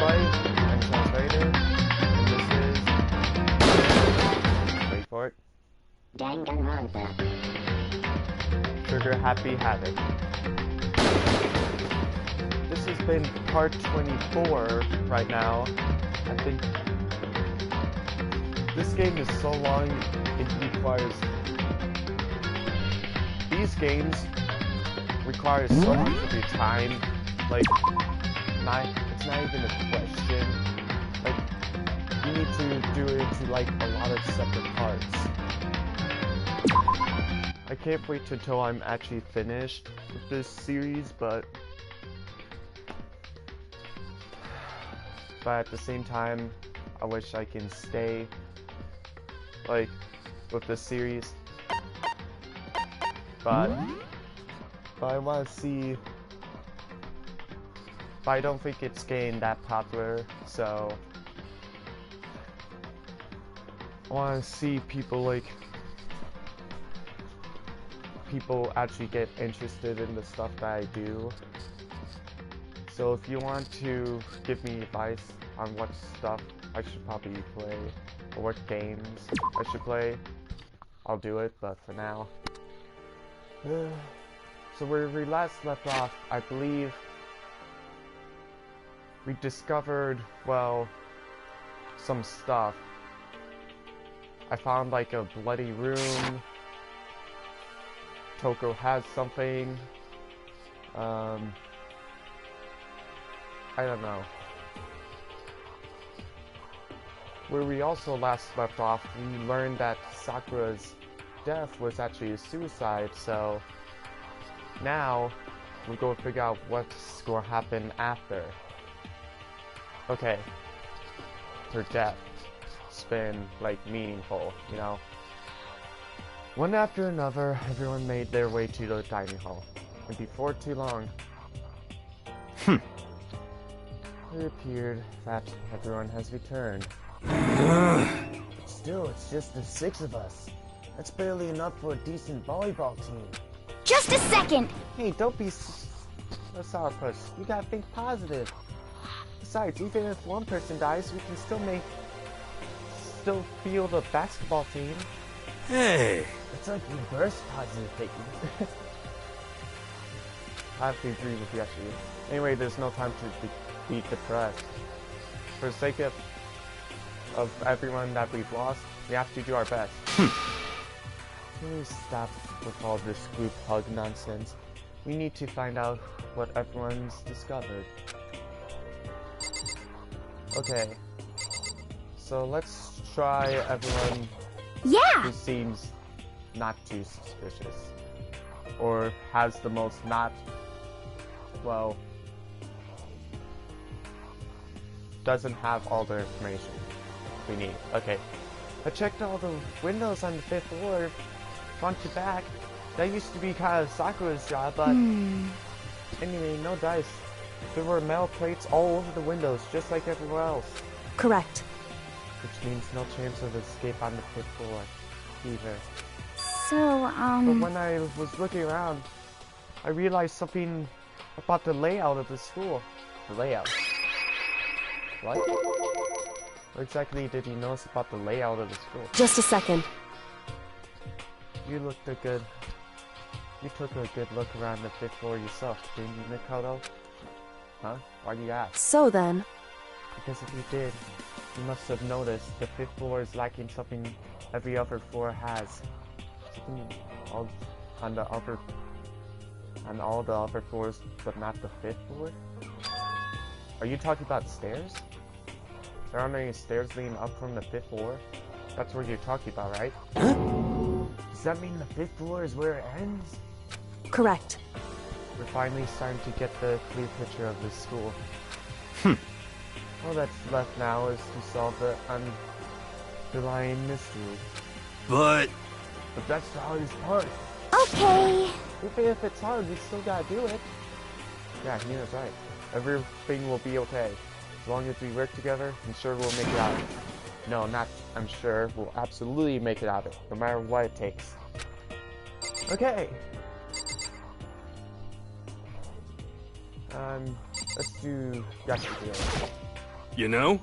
White, I'm Translator, and this is... wait for it. Danganronpa. Trigger Happy Havoc. This has been part 24 right now. I think this game is so long, it requires... These games require so much of your time, like, it's not even a question. Like, you need to do it into, like, a lot of separate parts. I can't wait until I'm actually finished with this series, but at the same time, I wish I can stay, like, with this series. But I want to see. But I don't think it's getting that popular, so I want to see people actually get interested in the stuff that I do. So if you want to give me advice on what stuff I should probably play or what games I should play, I'll do it. But for now, so where we last left off, I believe we discovered, well, some stuff. I found like a bloody room. Toko has something. I don't know. Where we also last left off, we learned that Sakura's death was actually a suicide, so now we're going to figure out what's going to happen after. Okay, her death's been, like, meaningful, you know? One after another, everyone made their way to the dining hall, and before too long, it appeared that everyone has returned. Still, it's just the 6 of us. That's barely enough for a decent volleyball team. Just a second! Hey, don't be a sourpuss. You gotta think positive. Besides, even if one person dies, we can still field a basketball team. Hey! It's like reverse positive thinking. I have to agree with you, actually. Anyway, there's no time to be depressed. For the sake of everyone that we've lost, we have to do our best. Please stop with all this group hug nonsense. We need to find out what everyone's discovered. Okay. So let's try everyone who seems not too suspicious. Or has the most doesn't have all the information we need. Okay. I checked all the windows on the 5th floor, front to back. That used to be kind of Sakura's job, but anyway, no dice. There were metal plates all over the windows, just like everywhere else. Correct. Which means no chance of escape on the 5th floor, either. So, But when I was looking around, I realized something about the layout of the school. The layout? What? What exactly did you notice about the layout of the school? Just a second. You looked good. You took a good look around the 5th floor yourself, didn't you, Mikoto? Huh? Why do you ask? So then... Because if you did, you must have noticed the 5th floor is lacking something every other floor has. Something on all the other floors, but not the 5th floor? Are you talking about stairs? There aren't any stairs leading up from the 5th floor? That's what you're talking about, right? Does that mean the 5th floor is where it ends? Correct. We're finally starting to get the clear picture of this school. All that's left now is to solve the underlying mystery. But that's the hardest part. okay. Even if it's hard, we still gotta do it. Yeah, Nina's right. Everything will be okay. As long as we work together, I'm sure we'll make it out. No, not I'm sure. We'll absolutely make it out of it, no matter what it takes. Okay. Let's do yesterday. You know?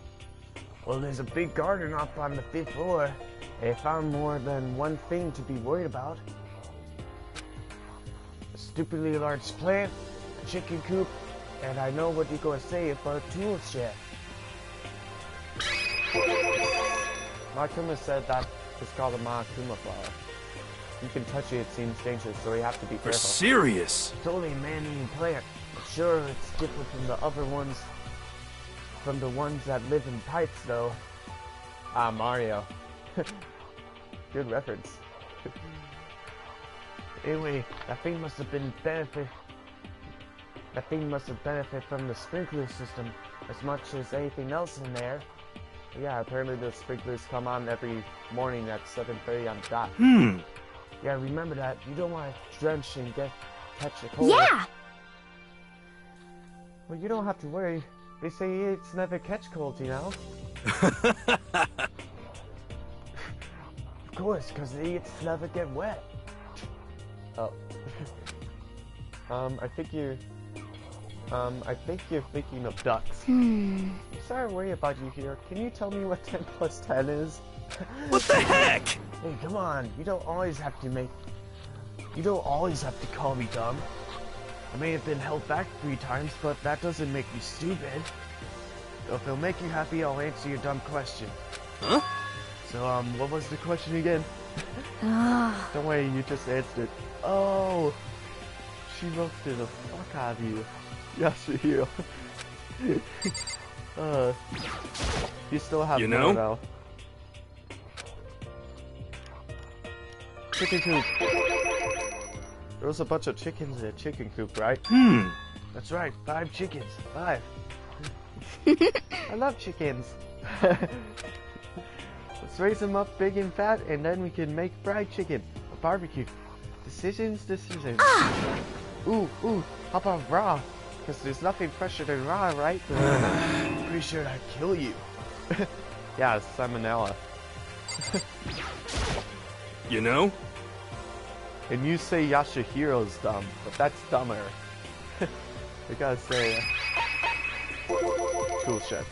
Well, there's a big garden up on the 5th floor. I found more than one thing to be worried about. A stupidly large plant, a chicken coop, and I know what you're gonna say about a tool shed. Makuma said that it's called a Makuma flower. You can touch it, it seems dangerous, so you have to be For careful. serious? It's only a man-eating plant. Sure, it's different from the other ones. From the ones that live in pipes, though. Ah, Mario. Good reference. Anyway, that thing must have been benefit. That thing must have benefited from the sprinkler system as much as anything else in there. Yeah, apparently the sprinklers come on every morning at 7:30 on the dot. Yeah, remember that. You don't want to drench and catch a cold. Yeah! Well, you don't have to worry. They say it's never catch colds, you know? Of course, because the idiots never get wet. Oh. I think you're thinking of ducks. Sorry to worry about you here. Can you tell me what 10 plus 10 is? What the heck? Hey, come on. You don't always have to call me dumb. I may have been held back 3 times, but that doesn't make me stupid. So if it'll make you happy, I'll answer your dumb question. Huh? So, what was the question again? Don't worry, you just answered. Oh, she roasted the fuck out of you. Yasuhiro. You still have You more, know? though. Chicken coop. There was a bunch of chickens in a chicken coop, right? That's right, 5 chickens. 5. I love chickens. Let's raise them up big and fat, and then we can make fried chicken or barbecue. Decisions. Ooh, how about raw? Because there's nothing fresher than raw, right? Pretty sure I'd kill you. Yeah, salmonella. You know? And you say Yasuhiro's dumb, but that's dumber. I gotta say, tool shed.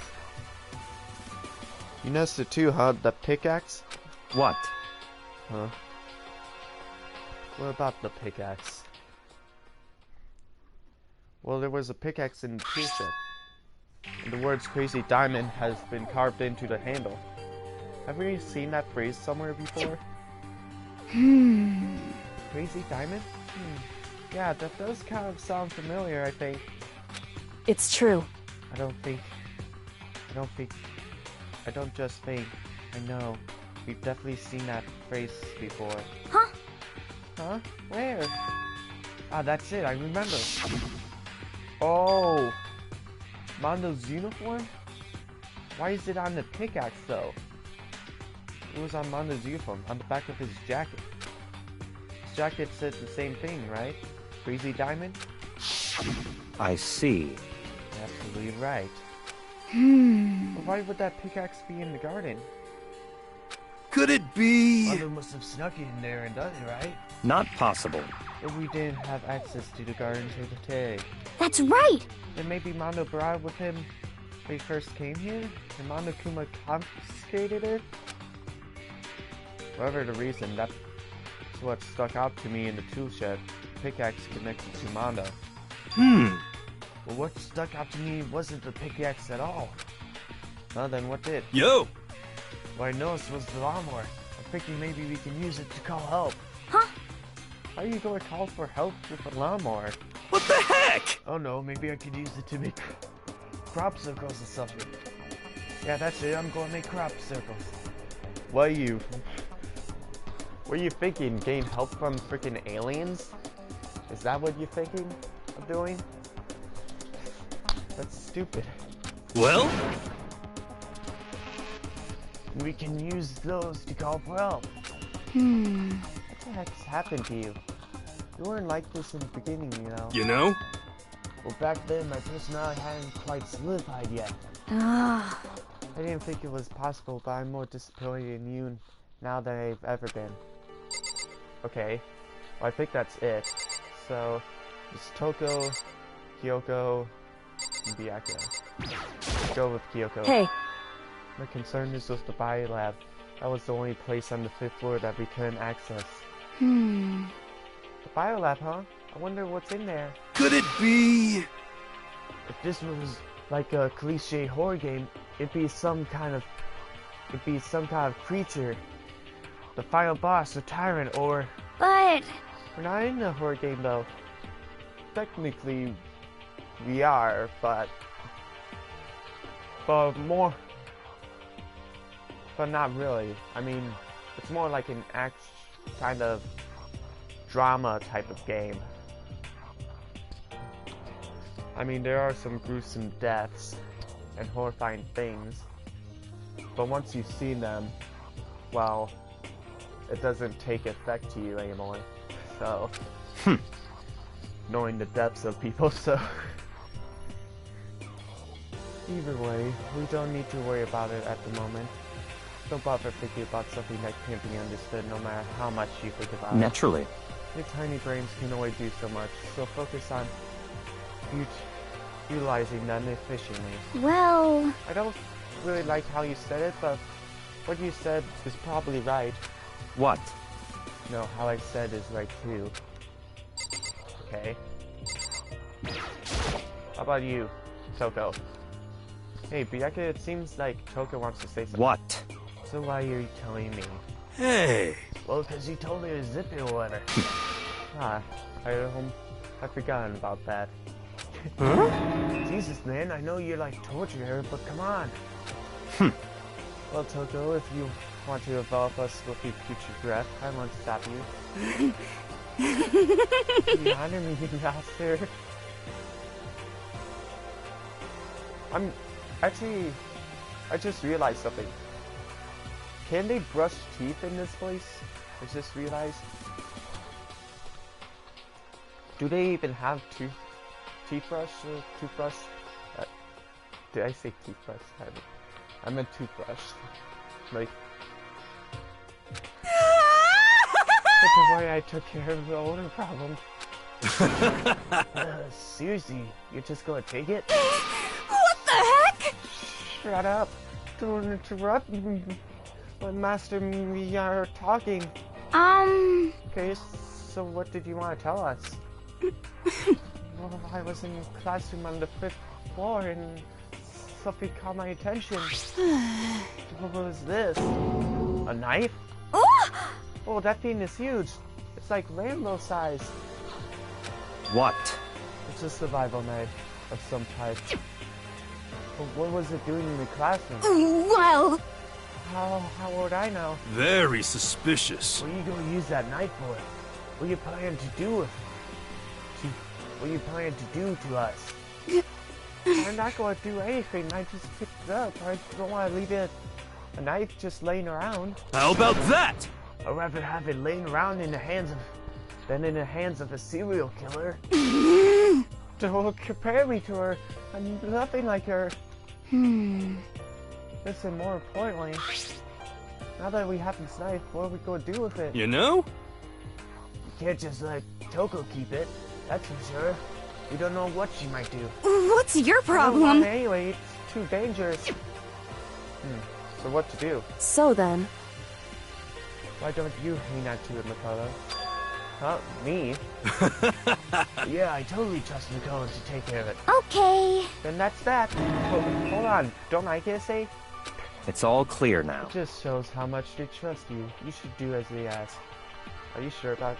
You noticed it too, huh? The pickaxe? What? Huh? What about the pickaxe? Well, there was a pickaxe in the tool shed. And the words Crazy Diamond has been carved into the handle. Have we seen that phrase somewhere before? Crazy Diamond? Yeah, that does kind of sound familiar, I think. It's true. I don't just think. I know. We've definitely seen that phrase before. Huh? Huh? Where? Ah, that's it, I remember. Oh! Mondo's uniform? Why is it on the pickaxe, though? It was on Mondo's uniform, on the back of his jacket. His jacket said the same thing, right? Crazy Diamond? I see. Absolutely right. But why would that pickaxe be in the garden? Could it be? Mother must have snuck it in there and done it, right? Not possible. If we didn't have access to the garden today, That's right! then maybe Mondo brought it with him when he first came here, and Mondo Kuma confiscated it? Whatever the reason, that's what stuck out to me in the tool shed. Pickaxe connected to Mondo. Well, what stuck out to me wasn't the pickaxe at all. Well, then what did? Yo! What I noticed was the lawnmower. I'm thinking maybe we can use it to call help. Huh? How are you going to call for help with a lawnmower? What the heck? Oh no, maybe I could use it to make crop circles or something. Yeah, that's it. I'm going to make crop circles. What are you thinking? Gain help from freaking aliens? Is that what you're thinking of doing? That's stupid. Well? We can use those to call for help. What the heck's happened to you? You weren't like this in the beginning, you know. You know? Well, back then my personality hadn't quite solidified yet. Ah. I didn't think it was possible, but I'm more disappointed in you now than I've ever been. Okay, well, I think that's it. So, it's Toko, Kyoko, Byakuya. Let's go with Kyoko. Hey, My concern is with the bio lab. That was the only place on the 5th floor that we couldn't access. Hmm. The bio lab, huh? I wonder what's in there. Could it be? If this was like a cliche horror game, it'd be some kind of creature. The final boss, a tyrant, or... But We're not in a horror game though. Technically, we are, but more, but not really. I mean, it's more like an kind of drama type of game. I mean, there are some gruesome deaths and horrifying things, but once you've seen them, well, it doesn't take effect to you anymore. So, knowing the depths of people, so either way, we don't need to worry about it at the moment. Don't bother thinking about something that can't be understood no matter how much you think about it. Naturally. Your tiny brains can only do so much, so focus on utilizing them efficiently. well, I don't really like how you said it, but what you said is probably right. What? No, how I said is right too. Okay. How about you, Toko? Hey, Byakuya, it seems like Toko wants to say something. What? So why are you telling me? Hey. Well, because he told me to zip it or whatever. I've forgotten about that. Huh? Jesus, man, I know you're like torture, but come on. Well, Toko, if you want to evolve us with your future breath, I won't stop you. You honor me, master. I just realized something. Can they brush teeth in this place? I just realized. Do they even have toothbrush? Did I say toothbrush? I meant toothbrush. Like, but don't worry, I took care of the older problem. Seriously, you're just gonna take it? what the heck? Shut up! Don't interrupt me. When Master and me are talking. Okay, so what did you want to tell us? Well, I was in a classroom on the 5th floor and something caught my attention. What was this? A knife? Oh, that thing is huge. It's like rainbow size. What? It's a survival knife of some type. But what was it doing in the classroom? Well, How would I know? Very suspicious. What are you gonna use that knife for? What are you planning to do with it? What are you planning to do to us? I'm not going to do anything. I just picked it up. I don't want to leave it a knife just laying around. How about that? I'd rather have it laying around in the hands of than in the hands of a serial killer. Don't compare me to her. I'm nothing like her. Listen, more importantly, now that we have this knife, what are we going to do with it? You know? You can't just let Toko keep it. That's for sure. We don't know what she might do. what's your I don't want problem? it anyway, it's too dangerous. So what to do? so then, Why don't you hang on to it, Makoto? Huh? Me? Yeah, I totally trust Nicole to take care of it. Okay. Then that's that. Oh, hold on, don't I get a say? It's all clear now. It just shows how much they trust you. You should do as they ask. Are you sure about?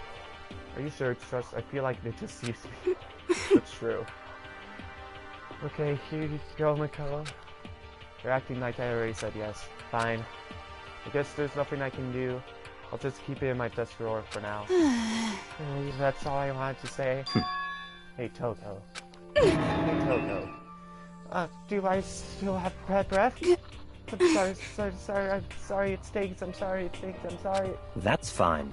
Are you sure it's trust? I feel like they just used me. It's true. Okay, here you go, Makoto. You're acting like I already said yes. Fine. I guess there's nothing I can do. I'll just keep it in my desk drawer for now. That's all I wanted to say. Hey, Toko. Hey, Toko. Do I still have bad breath? I'm sorry, I'm sorry it stinks, I'm sorry it stinks, I'm sorry. That's fine.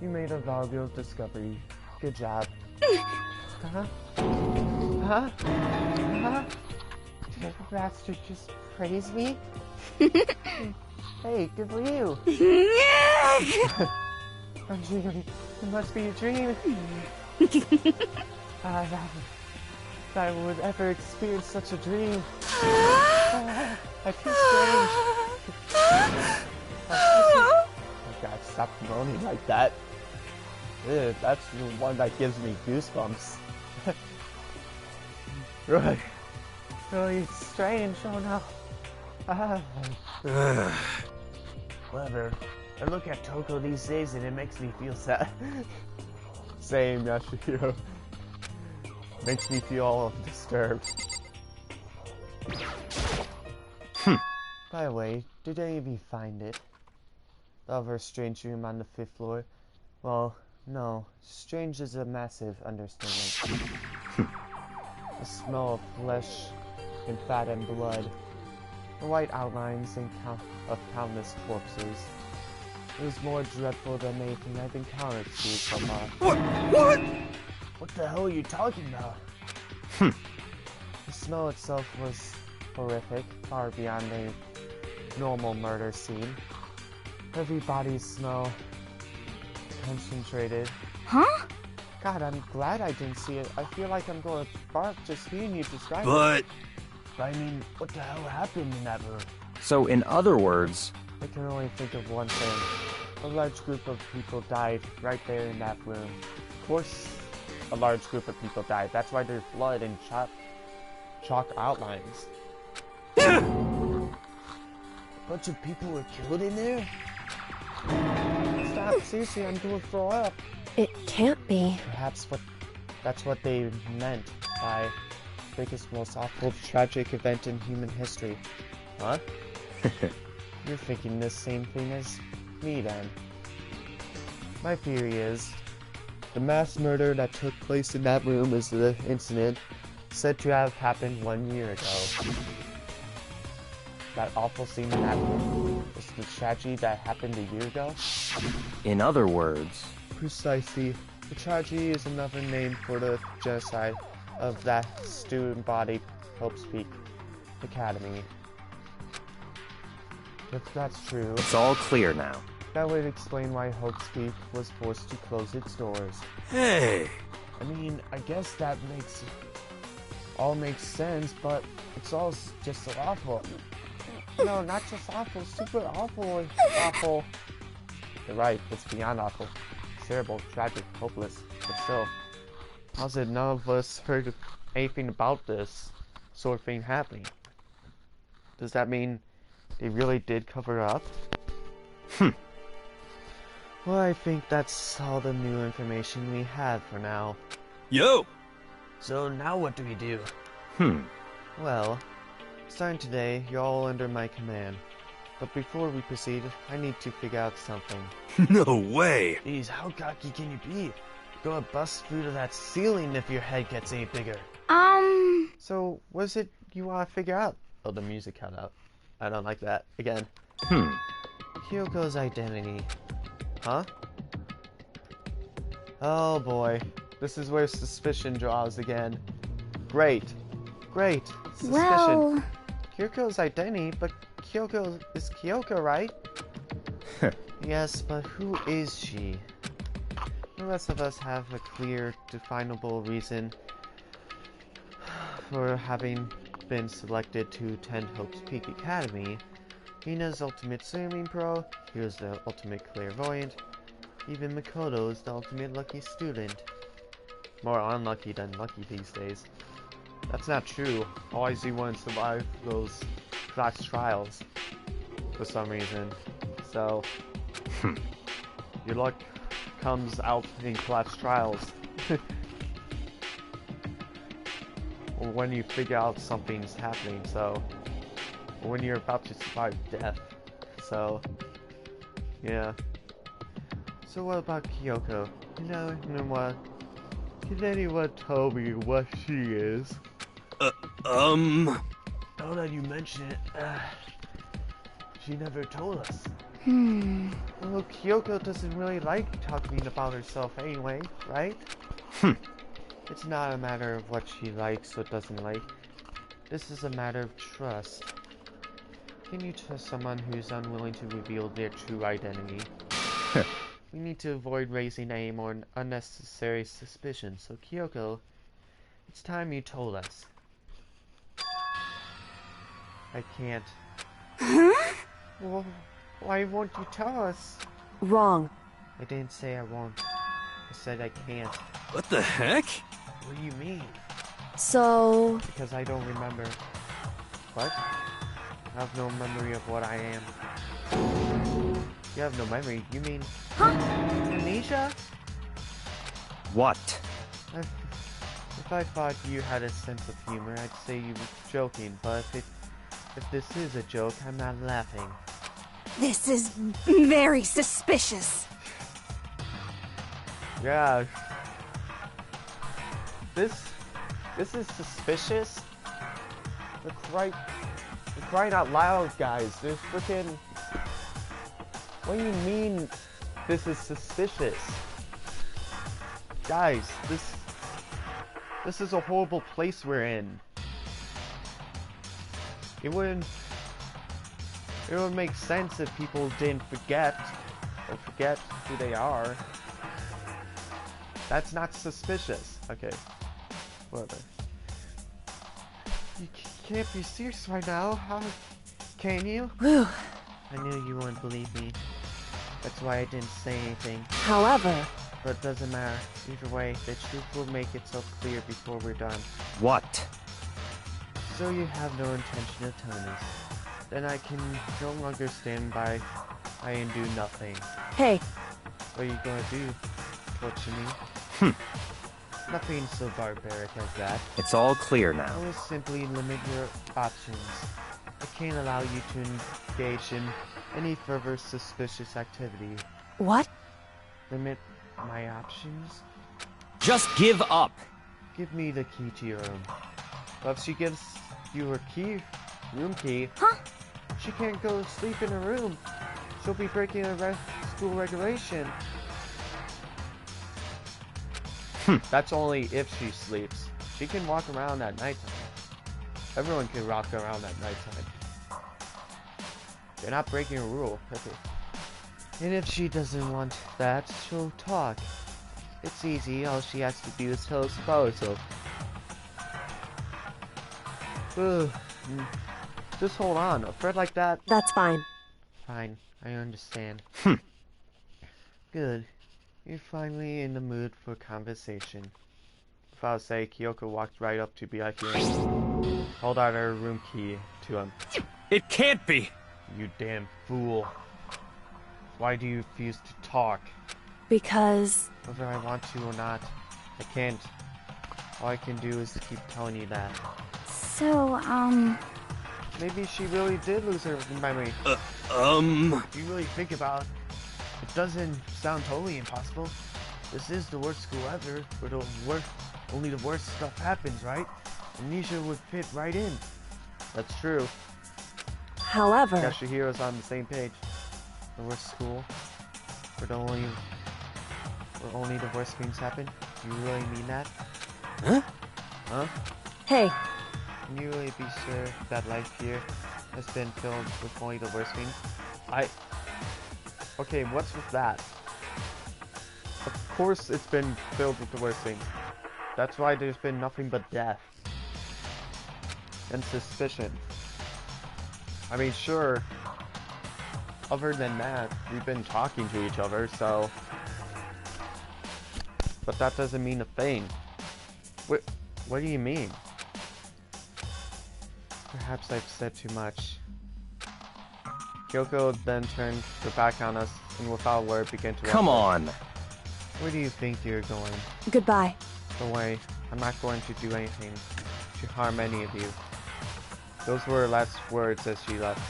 You made a valuable discovery. Good job. Huh? Huh? Huh? Did the bastard just praise me? Hey, good for you. A dream. It must be a dream. that I would ever experience such a dream. I feel strange. Oh God, stop moaning like that. Ew, that's the one that gives me goosebumps. Really, really strange. Oh no. Whatever. I look at Toko these days and it makes me feel sad. Same, Yashihiro. Makes me feel all disturbed. By the way, did any of you find it? The other strange room on the 5th floor? Well, no. Strange is a massive understatement. The smell of flesh and fat and blood. The white outlines and of countless corpses. It was more dreadful than anything I've encountered so far. What? What the hell are you talking about? The smell itself was horrific, far beyond a normal murder scene. Every body smell concentrated. Huh? God, I'm glad I didn't see it. I feel like I'm going to barf just hearing you describe it. But I mean, what the hell happened in that room? So, in other words, I can only think of one thing. A large group of people died right there in that room. Of course, a large group of people died. That's why there's blood and chalk outlines. A bunch of people were killed in there? Stop, seriously, I'm going to throw up. It can't be. Perhaps that's what they meant by biggest, most awful, tragic event in human history. Huh? You're thinking the same thing as me then. My theory is, the mass murder that took place in that room is the incident said to have happened 1 year ago. That awful scene in that room is the tragedy that happened a year ago? in other words, Precisely. The tragedy is another name for the genocide of that student-body Hope's Peak Academy. If that's true, it's all clear now. that would explain why Hope's Peak was forced to close its doors. hey, I mean, I guess that all makes sense, but it's all just so awful. No, not just awful, super awful, awful. You're right, it's beyond awful. It's terrible, tragic, hopeless, but still. How's it none of us heard anything about this sort of thing happening? Does that mean they really did cover it up? Well, I think that's all the new information we have for now. yo, So now what do we do? Well, starting today, you're all under my command. But before we proceed, I need to figure out something. no way. Jeez, how cocky can you be? Gonna bust through to that ceiling if your head gets any bigger. So, what is it you want to figure out? Oh, the music cut out. I don't like that. Again. Kyoko's identity. Huh? Oh boy. This is where suspicion draws again. Great. Great. Suspicion. Well, Kyoko's identity, but Kyoko is Kyoko, right? Yes, but who is she? The rest of us have a clear, definable reason for having been selected to attend Hope's Peak Academy. Hina's ultimate swimming pro, Hyo's the ultimate clairvoyant, even Makoto is the ultimate lucky student. More unlucky than lucky these days. That's not true. All I do want to survive those class trials for some reason. So, your luck comes out in class trials. Or when you figure out something's happening, so... Or when you're about to survive death. So... Yeah. So what about Kyoko? You know what? Can anyone tell me what she is? Now that you mention it, she never told us. Well, Kyoko doesn't really like talking about herself anyway, right? It's not a matter of what she likes or doesn't like. This is a matter of trust. Can you trust someone who's unwilling to reveal their true identity? We need to avoid raising any more unnecessary suspicion, so Kyoko, It's time you told us. I can't. Huh? Well, why won't you tell us? Wrong. I didn't say I won't. I said I can't. What the heck? What do you mean? So... Because I don't remember. What? I have no memory of what I am. You have no memory? You mean... Huh? amnesia? What? If I thought you had a sense of humor, I'd say you were joking, but if this is a joke, I'm not laughing. This is very suspicious. Yeah. This is suspicious. We're crying out loud, guys. There's freaking... What do you mean this is suspicious? Guys, this is a horrible place we're in. It would make sense if people didn't forget who they are. That's not suspicious. Okay, whatever. You can't be serious right now. How can you? Whew. I knew you wouldn't believe me. That's why I didn't say anything. However... But it doesn't matter. Either way, the truth will make itself clear before we're done. What? So you have no intention of telling us. Then I can no longer stand by and do nothing. Hey, What are you gonna do? Torture me? Nothing so barbaric as that. It's all clear now. I will simply limit your options. I can't allow you to engage in any further suspicious activity. what? Limit my options? Just give up! Give me the key to your room. But if she gives you her room key, Huh? she can't go to sleep in her room. She'll be breaking a school regulation. That's only if she sleeps. She can walk around at nighttime. Everyone can walk around at nighttime. You're not breaking a rule. Okay. And if she doesn't want that, she'll talk. It's easy, all she has to do is tell us about herself. Just hold on. A thread like that. That's fine. Fine, I understand. Good. You're finally in the mood for conversation. Without say, Kyoko walked right up to Byakuya, held out her room key to him. It can't be! You damn fool. Why do you refuse to talk? Because... Whether I want to or not, I can't. All I can do is keep telling you that. So, Maybe she really did lose her memory. If you really think about it, it doesn't sound totally impossible. This is the worst school ever, where only the worst stuff happens, right? Amnesia would fit right in. That's true. However... Yashihiro's on the same page. The worst school, where only the worst things happen? You really mean that? Huh? Hey, Can you really be sure that life here has been filled with only the worst things? Okay, what's with that? Of course it's been filled with the worst things. That's why there's been nothing but death. And suspicion. I mean, sure. Other than that, we've been talking to each other, so... But that doesn't mean a thing. What do you mean? Perhaps I've said too much. Kyoko then turned her back on us and without a word began to walk Come away. on! Where do you think you're going? goodbye. Don't worry, I'm not going to do anything to harm any of you. Those were her last words as she left.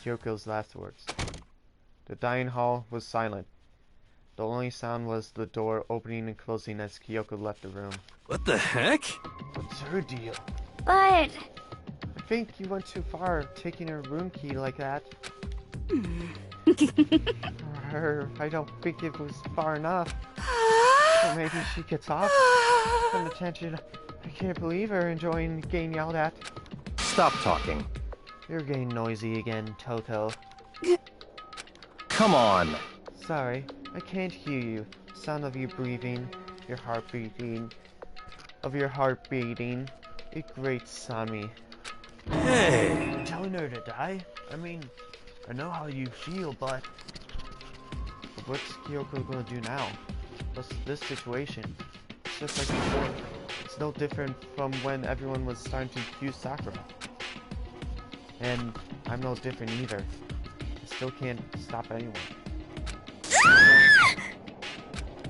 Kyoko's last words. The dining hall was silent. The only sound was the door opening and closing as Kyoko left the room. What the heck? What's her deal? but... I think you went too far, taking her room key like that. For her, I don't think it was far enough. Or maybe she gets off from the tension. I can't believe her enjoying getting yelled at. Stop talking. You're getting noisy again, Toko. Come on! Sorry, I can't hear you. Sound of you breathing, your heart beating. of your heart beating. A great Sami. Hey! Telling her to die? I mean, I know how you feel, but what's Kyoko gonna do now? What's this situation? It's just like before. It's no different from when everyone was starting to accuse Sakura. And I'm no different either. I still can't stop anyone.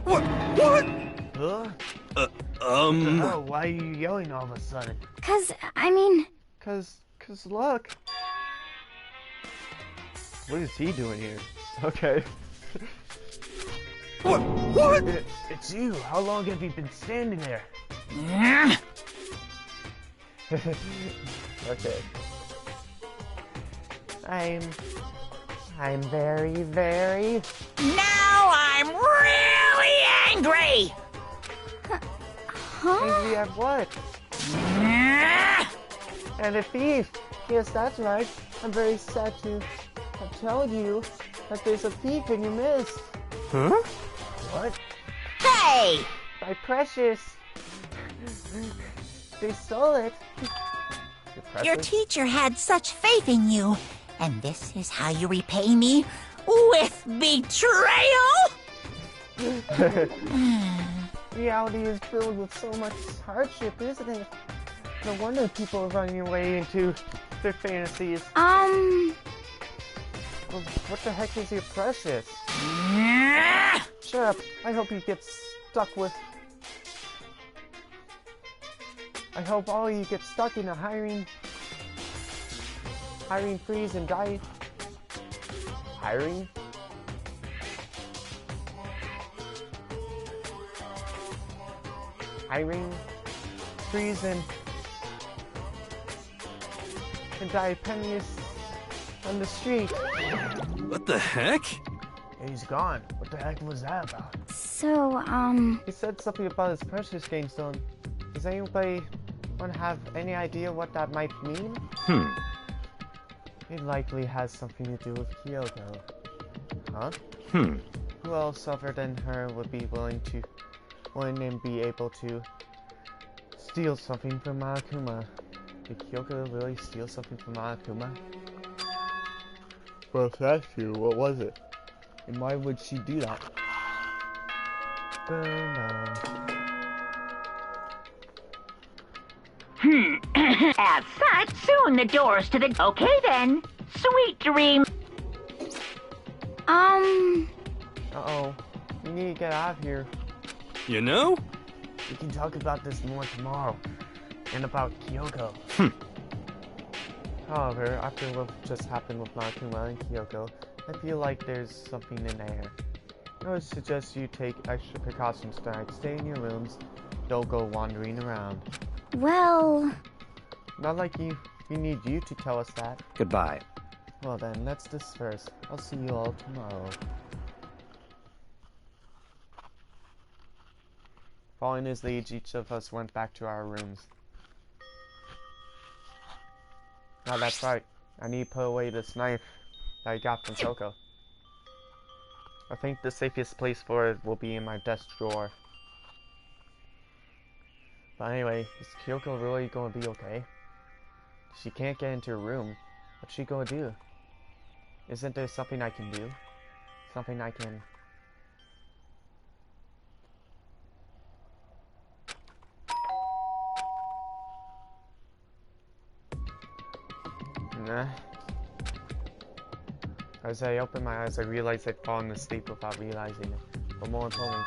What? Huh? Oh, why are you yelling all of a sudden? I mean... Cause look. What is he doing here? Okay. What? It's you. How long have you been standing there? Okay. I'm very... Now I'm really angry! Angry at what? And a thief! Yes, that's right. I'm very sad to tell you that there's a thief in your midst. Huh? What? Hey! My precious! They stole it. Your teacher had such faith in you, and this is how you repay me? With betrayal? Reality is filled with so much hardship, isn't it? No wonder people are running away into their fantasies. Well, what the heck is your precious? Shut up. I hope you get stuck with... I hope all of you get stuck in a hiring freeze and die... Hiring? Hiring freeze and die penniless on the street. What the heck? He's gone. What the heck was that about? So, He said something about his precious game stone. Does anybody want to have any idea what that might mean? It likely has something to do with Kyoko. Huh? Who else other than her would be willing and be able to steal something from Monokuma? Did Kyoko really steal something from Monokuma? Well, if that's true, what was it? And why would she do that? As such, soon the doors to the... Okay then. Sweet dream. Uh-oh. We need to get out of here. You know? We can talk about this more tomorrow. And about Kyoko. However, after what just happened with Monokuma and Kyoko, I feel like there's something in the air. I would suggest you take extra precautions tonight. Stay in your rooms. Don't go wandering around. well... Not like we need you to tell us that. Goodbye. Well then, let's disperse. I'll see you all tomorrow. Following his lead, each of us went back to our rooms. Oh, that's right. I need to put away this knife that I got from Kyoko. I think the safest place for it will be in my desk drawer. But anyway, is Kyoko really going to be okay? She can't get into her room. What's she going to do? Isn't there something I can do? Something I can... Nah. As I opened my eyes, I realized I'd fallen asleep without realizing it. But more importantly,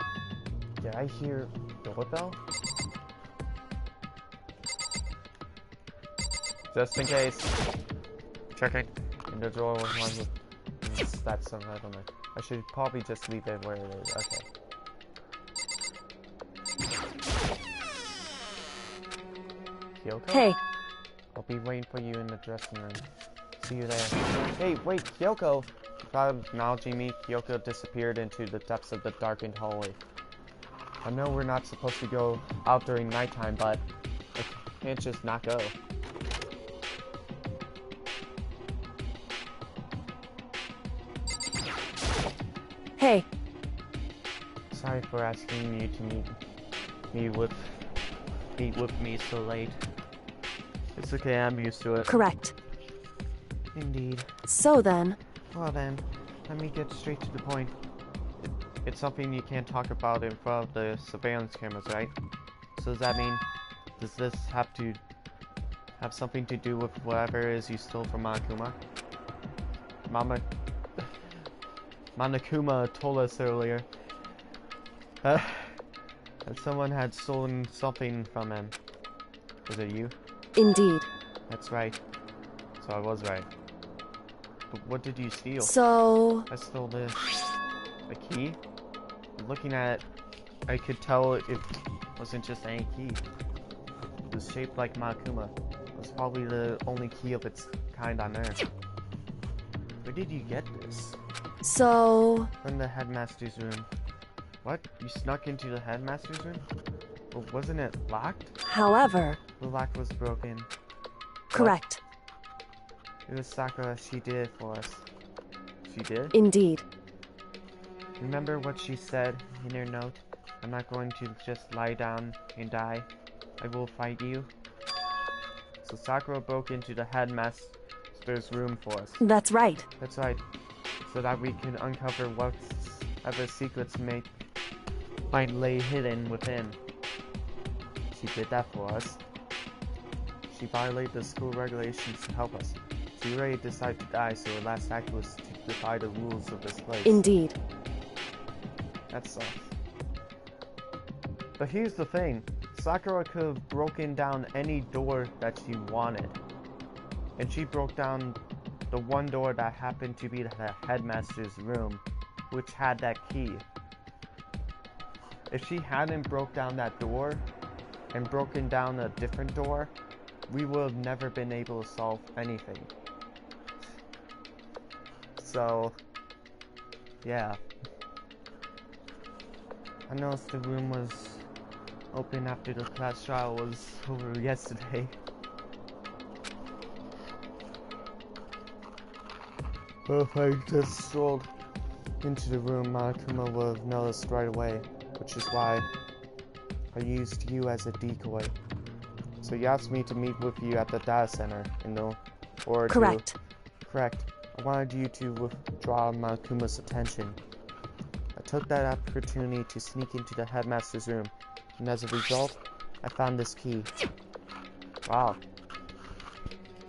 did I hear doorbell? Just in case. Checking. In the drawer with one with... That's something I don't know. I should probably just leave it where it is. Okay. Kyoko? Hey, I'll be waiting for you in the dressing room. See you there. Hey, wait, Kyoko! Without acknowledging me, Kyoko disappeared into the depths of the darkened hallway. I know we're not supposed to go out during nighttime, but I can't just not go. hey, Sorry for asking you to meet me with meet with me so late. It's okay, I'm used to it. Correct. Indeed. So then, Well then, let me get straight to the point. It's something you can't talk about in front of the surveillance cameras, right? So does that mean, does this have to have something to do with whatever it is you stole from Monokuma? Monokuma told us earlier that someone had stolen something from him. Was it you? indeed. That's right. So I was right. But what did you steal? So, I stole this. A key? Looking at it, I could tell it wasn't just any key. It was shaped like Monokuma. It was probably the only key of its kind on Earth. Where did you get this? so, From the headmaster's room. What? You snuck into the headmaster's room? Well, wasn't it locked? however, The lock was broken. correct. It was Sakura. She did it for us. She did? Indeed. Remember what she said in her note? I'm not going to just lie down and die. I will fight you. So Sakura broke into the headmaster's room for us. That's right. That's right. So that we can uncover whatever secrets might lay hidden within. She did that for us. She violated the school regulations to help us. She already decided to die, so her last act was to defy the rules of this place. Indeed. That sucks. But here's the thing. Sakura could have broken down any door that she wanted. And she broke down the one door that happened to be the headmaster's room, which had that key. If she hadn't broke down that door, and broken down a different door, we would have never been able to solve anything. So, yeah. I noticed the room was open after the class trial was over yesterday. But if I just strolled into the room, Monokuma would have noticed right away, which is why I used you as a decoy. So you asked me to meet with you at the data center, Correct. Correct. I wanted you to withdraw Monokuma's attention. I took that opportunity to sneak into the headmaster's room, and as a result, I found this key. Wow.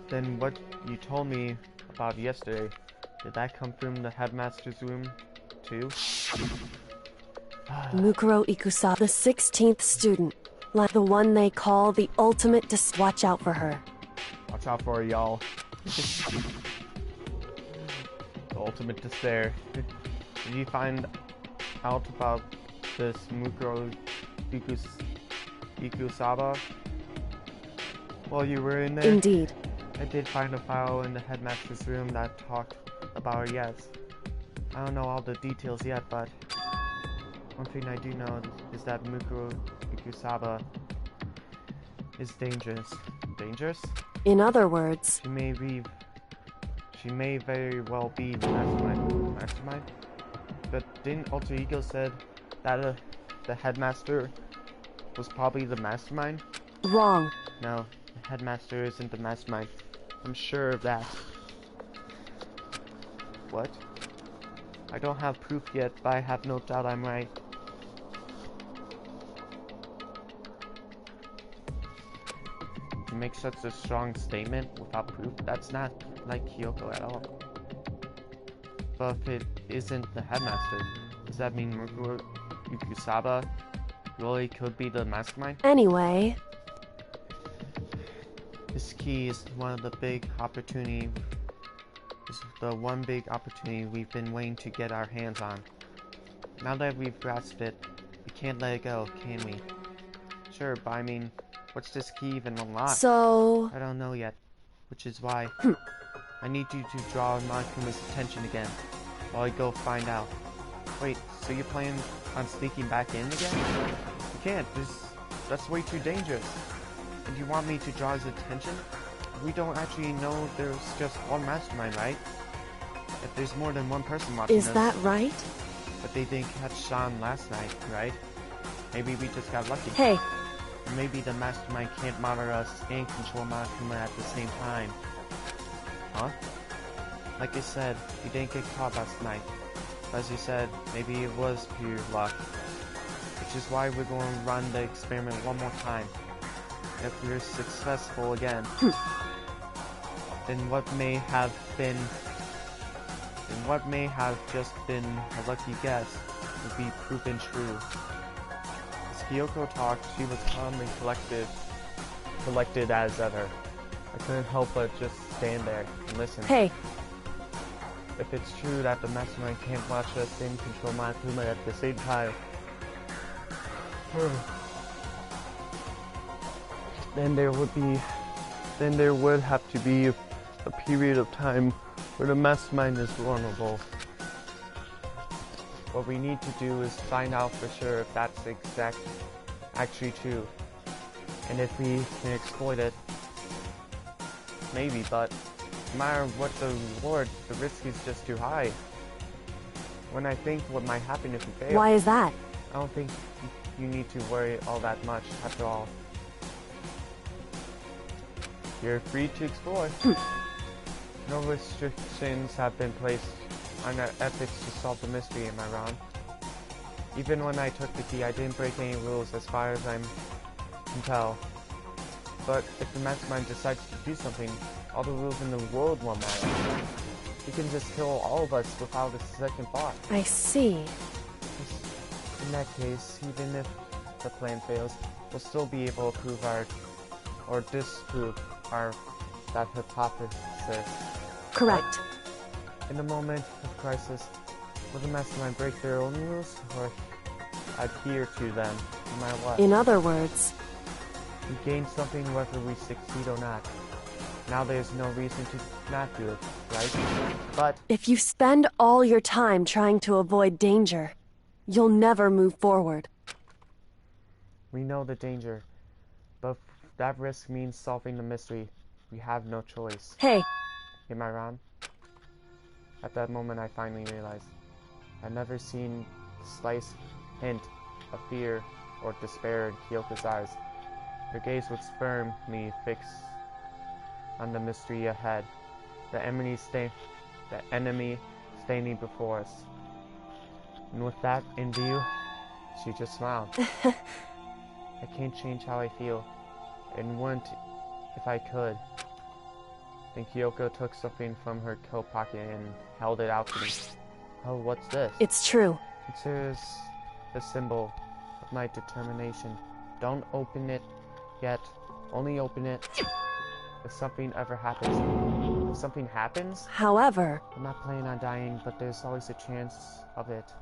Then what you told me about yesterday, did that come from the headmaster's room, too? Mukuro Ikusa, the 16th student. Like the one they call the ultimate watch out for her. Watch out for her, y'all. The ultimate despair. Did you find out about this Mukuro Ikusaba while you were in there? Indeed. I did find a file in the headmaster's room that talked about her, yes. I don't know all the details yet, but one thing I do know is that Mukuro Ikusaba is dangerous. Dangerous? In other words, She may very well be the mastermind. Mastermind? But didn't Alter Ego said that the headmaster was probably the mastermind? wrong. No, the headmaster isn't the mastermind. I'm sure of that. What? I don't have proof yet, but I have no doubt I'm right. To make such a strong statement without proof, that's not like Kyoko at all. But if it isn't the headmaster, does that mean Mukuro Ikusaba really could be the mastermind? Anyway, This key is one of the big opportunity. Is the one big opportunity we've been waiting to get our hands on. Now that we've grasped it, we can't let it go, can we? Sure, but I mean, what's this key even unlock? so... I don't know yet, which is why I need you to draw Monokuma's attention again while I go find out. Wait, so you plan on sneaking back in again? You can't, that's way too dangerous. And you want me to draw his attention? We don't actually know there's just one mastermind, right? If there's more than one person watching Is us, that right? but they didn't catch Sean last night, right? Maybe we just got lucky. Hey, Maybe the mastermind can't monitor us and control Monokuma at the same time. Huh? Like I said, we didn't get caught last night. As you said, maybe it was pure luck. Which is why we're going to run the experiment one more time. If we're successful again, then what may have just been a lucky guess will be proven true. As Kyoko talked, she was calm and collected as ever. I couldn't help but just stand there and listen. Hey. If it's true that the mastermind can't watch us and control Monokuma at the same time, then there would have to be a period of time where the mastermind is vulnerable. What we need to do is find out for sure if that's actually true, and if we can exploit it. Maybe, but no matter what the reward, the risk is just too high. When I think what might happen if we fail, Why is that? I don't think you need to worry all that much after all. You're free to explore. No restrictions have been placed on our ethics to solve the mystery, am I wrong? Even when I took the key, I didn't break any rules as far as I can tell. But if the mastermind decides to do something, all the rules in the world won't matter. He can just kill all of us without a second thought. I see. In that case, even if the plan fails, we'll still be able to prove or disprove that hypothesis. Correct. In a moment of crisis, will the mastermind break their own rules or adhere to them, no matter what? In other words, we gain something whether we succeed or not. Now there's no reason to not do it, right? But if you spend all your time trying to avoid danger, you'll never move forward. we know the danger, but that risk means solving the mystery. We have no choice. Hey. Am I wrong? At that moment, I finally realized I'd never seen the slightest hint of fear or despair in Kyoko's eyes. Her gaze was firmly fixed on the mystery ahead, the enemy standing before us. And with that in view, she just smiled. I can't change how I feel, and wouldn't if I could. Then Kyoko took something from her coat pocket and held it out to me. Oh, what's this? It's true. Consider this a symbol of my determination. Don't open it yet. Only open it if something ever happens. If something happens? However, I'm not planning on dying, but there's always a chance of it.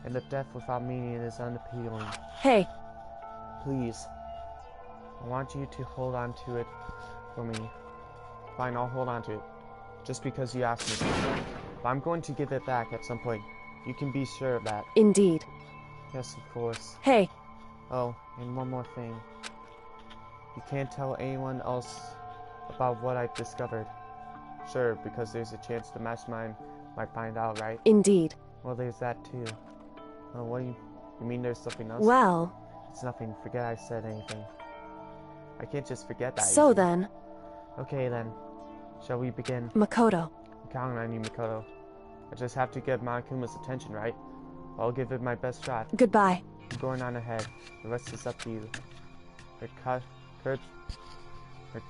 And the death without meaning is unappealing. hey, Please. I want you to hold on to it for me. Fine, I'll hold on to it. Just because you asked me to. But I'm going to give it back at some point. You can be sure of that. indeed. Yes, of course. Hey, Oh, and one more thing. You can't tell anyone else about what I've discovered. Sure, because there's a chance the mastermind might find out, right? indeed. Well, there's that too. Oh, what do you mean there's something else? Well, It's nothing. Forget I said anything. I can't just forget that. so easily. then, Okay then. Shall we begin? Makoto. I'm counting on you, Makoto. I just have to get Monokuma's attention, right? I'll give it my best shot. Goodbye. I'm going on ahead. The rest is up to you. Her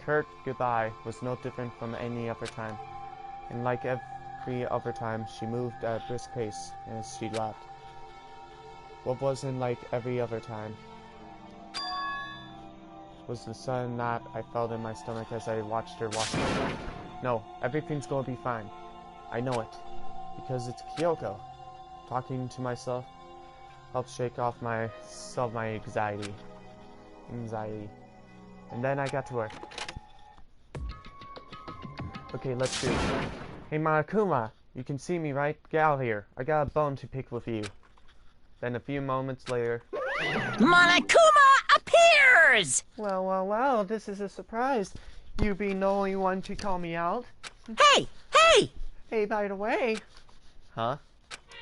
curt goodbye was no different from any other time. And like every other time, she moved at a brisk pace as she left. What wasn't like every other time was the sudden knot I felt in my stomach as I watched her walk away. No, everything's gonna be fine. I know it. Because it's Kyoko. Talking to myself helped shake off my anxiety. And then I got to work. Okay, let's do it. Hey Monokuma, you can see me, right? Get out here. I got a bone to pick with you. Then a few moments later... Monokuma appears! Well, this is a surprise. You being the only one to call me out. Hey! Hey, by the way... Huh?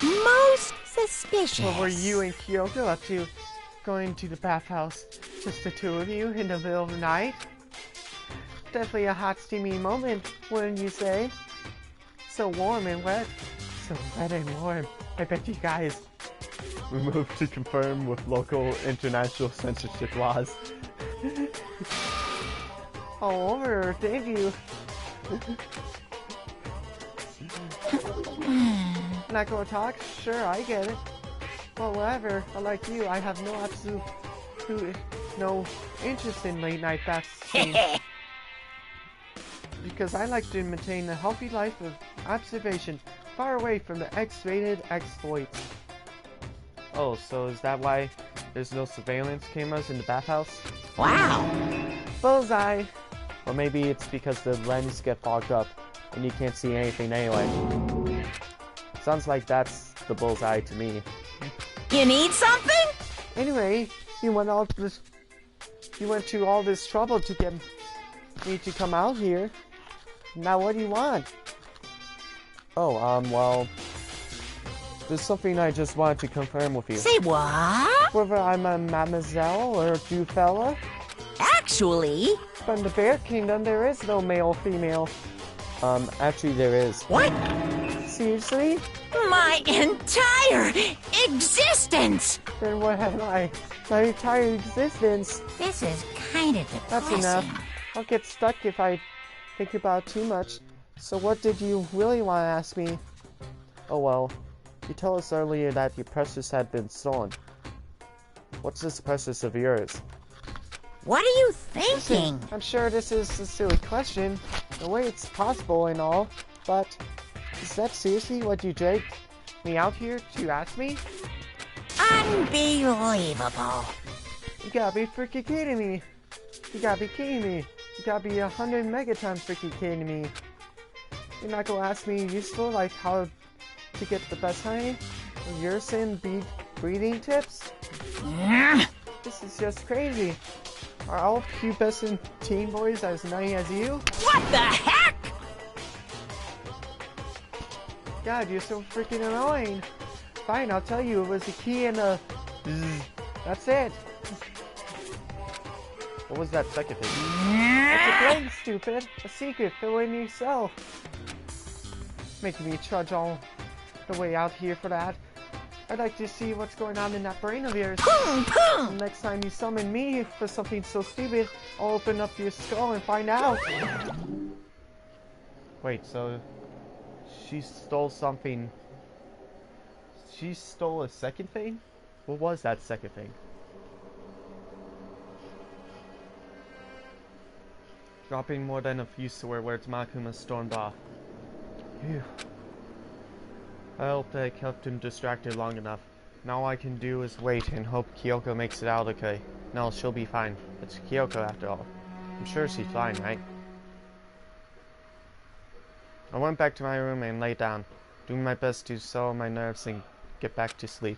Most suspicious. What were you and Kyoko up to? going to the bathhouse. Just the two of you in the middle of the night. Definitely a hot, steamy moment, wouldn't you say? So warm and wet. So wet and warm. I bet you guys. Remove to confirm with local international censorship laws. All over, thank you. Not gonna talk? Sure, I get it. Well, whatever. Like you, I have no interest in late night baths. Because I like to maintain a healthy life of observation, far away from the X-rated exploits. Oh, so is that why there's no surveillance cameras in the bathhouse? Wow. Bullseye! Or maybe it's because the lens get fogged up and you can't see anything anyway. Sounds like that's the bullseye to me. You need something? Anyway, you went to all this trouble to get me to come out here. Now what do you want? Oh, well... There's something I just wanted to confirm with you. Say what? Whether I'm a mademoiselle or a do fella? Actually... But in the Bear Kingdom, there is no male-female. Actually there is. What? Seriously? My entire existence! Then what am I? My entire existence. This is kind of That's depressing. enough. I'll get stuck if I think about it too much. So what did you really want to ask me? Oh well, you told us earlier that your precious had been stolen. What's this precious of yours? What are you thinking? I'm sure this is a silly question, the way it's possible and all, but is that seriously what you dragged me out here to ask me? Unbelievable. You gotta be freaking kidding me. You gotta be kidding me. You gotta be 100 megatons freaking kidding me. You're not gonna ask me useful, like how to get the best honey? Or urine breathing tips? This is just crazy. Are all pubescent teen boys as nutty as you? What the heck? God, you're so freaking annoying. Fine, I'll tell you, it was a key and a... That's it. What was that second thing? It's a blade, stupid. A secret, fill in yourself. Making me trudge all the way out here for that. I'd like to see what's going on in that brain of yours. Next time you summon me for something so stupid, I'll open up your skull and find out. Wait, so... She stole something... She stole a second thing? What was that second thing? Dropping more than a few swear words, Makuma stormed off. Phew. I hope that I kept him distracted long enough. Now all I can do is wait and hope Kyoko makes it out okay. No, she'll be fine. It's Kyoko after all. I'm sure she's fine, right? I went back to my room and lay down, doing my best to settle my nerves and get back to sleep.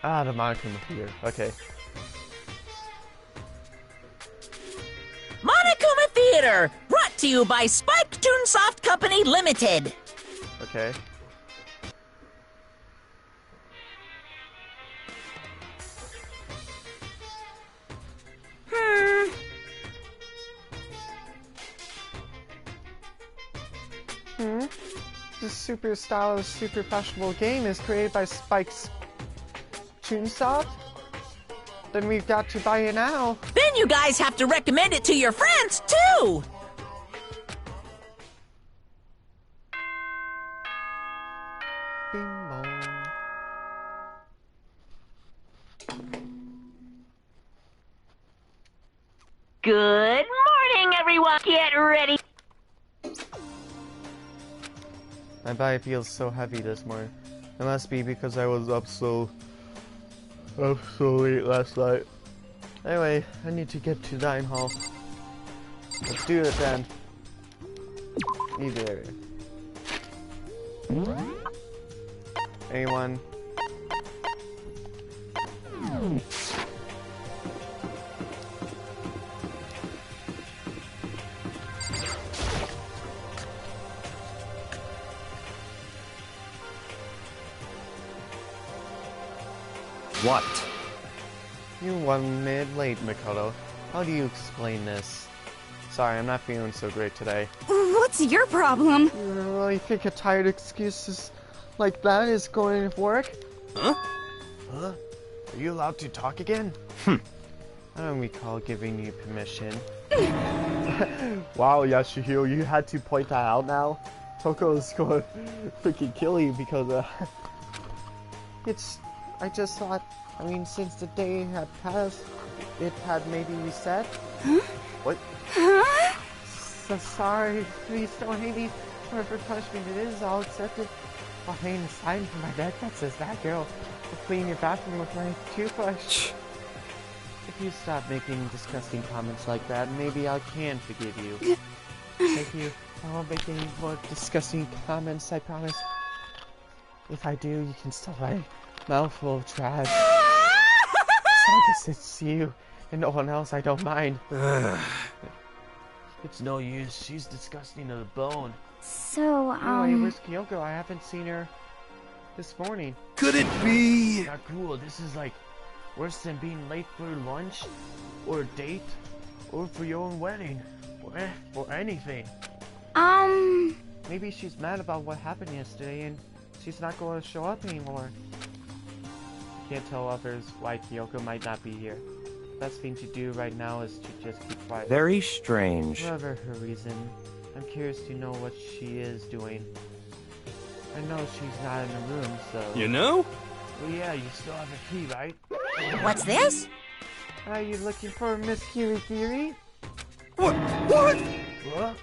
Ah, the Monokuma Theater. Okay. Monokuma Theater! Brought to you by Spike Toonsoft Company Limited! Okay. This super stylish, super fashionable game is created by Spike's Toonsoft? Then we've got to buy it now. Then you guys have to recommend it to your friends, too! Bing bong. Good morning, everyone. Get ready. My body feels so heavy this morning. It must be because I was up so late last night. Anyway, I need to get to Dine Hall. Let's do it then. Either. Anyone? What? You 1 minute late, Makoto. How do you explain this? Sorry, I'm not feeling so great today. What's your problem? You really think a tired excuses like that is going to work? Huh? Huh? Are you allowed to talk again? I don't recall giving you permission. Wow, Yasuhiro, you had to point that out now? Toko's going to freaking kill you because I just thought, I mean, since the day had passed, it had maybe reset. Huh? What? Huh? So sorry, please don't hate me for punishment. It is all accepted. I'll hang a sign from my bed that says that girl will clean your bathroom with my toothbrush. If you stop making disgusting comments like that, maybe I can forgive you. Thank you. I won't make any more disgusting comments, I promise. If I do, you can still write mouthful of trash. As long as it's you and no one else, I don't mind. It's no use. She's disgusting to the bone. So, Anyway, where's Kyoko? I haven't seen her this morning. Could it be? Not cool. This is like worse than being late for lunch, or a date, or for your own wedding, or anything. Maybe she's mad about what happened yesterday and she's not going to show up anymore. Can't tell others why Kyoko might not be here. Best thing to do right now is to just keep quiet. Very strange. Whatever her reason, I'm curious to know what she is doing. I know she's not in the room, so... You know? Well, yeah, you still have a key, right? What's this? Are you looking for Miss Kirigiri? What? What? What?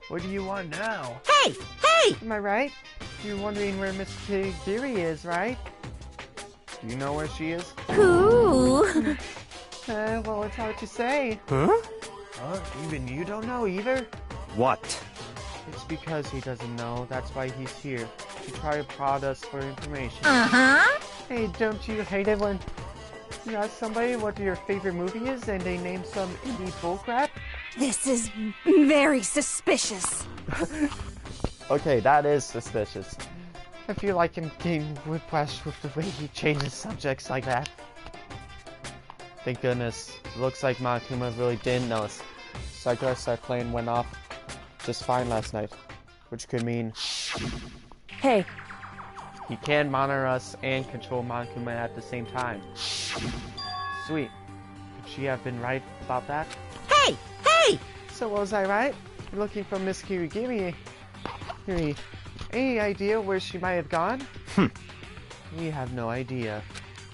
What do you want now? Hey! Hey! Am I right? You're wondering where Miss Kirigiri is, right? Do you know where she is? Who? Well, it's hard to say. Huh? Even you don't know either? What? It's because he doesn't know. That's why he's here. To try to prod us for information. Uh-huh. Hey, don't you hate it when you ask somebody what your favorite movie is and they name some indie bullcrap? This is very suspicious. Okay, that is suspicious. I feel like I'm getting whiplashed with the way he changes subjects like that. Thank goodness. Looks like Makuma really didn't know us. Sakura playing went off just fine last night. Which could mean... Hey, he can monitor us and control Makuma at the same time. Sweet. Could she have been right about that? Hey! Hey! So was I right? You're looking for Miss Kirigiri. Any idea where she might have gone? We have no idea.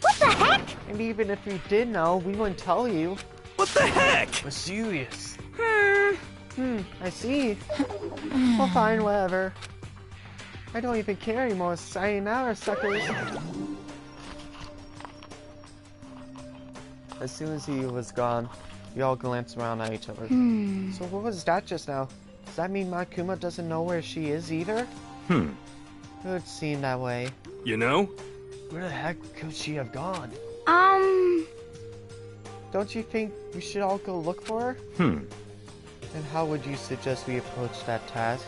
What the heck? And even if we did know, we wouldn't tell you. What the heck? We're serious. I see. Well, fine, whatever. I don't even care anymore. Sayonara, suckers. As soon as he was gone, we all glanced around at each other. So what was that just now? Does that mean Makuma doesn't know where she is either? It would seem that way. You know? Where the heck could she have gone? Don't you think we should all go look for her? And how would you suggest we approach that task?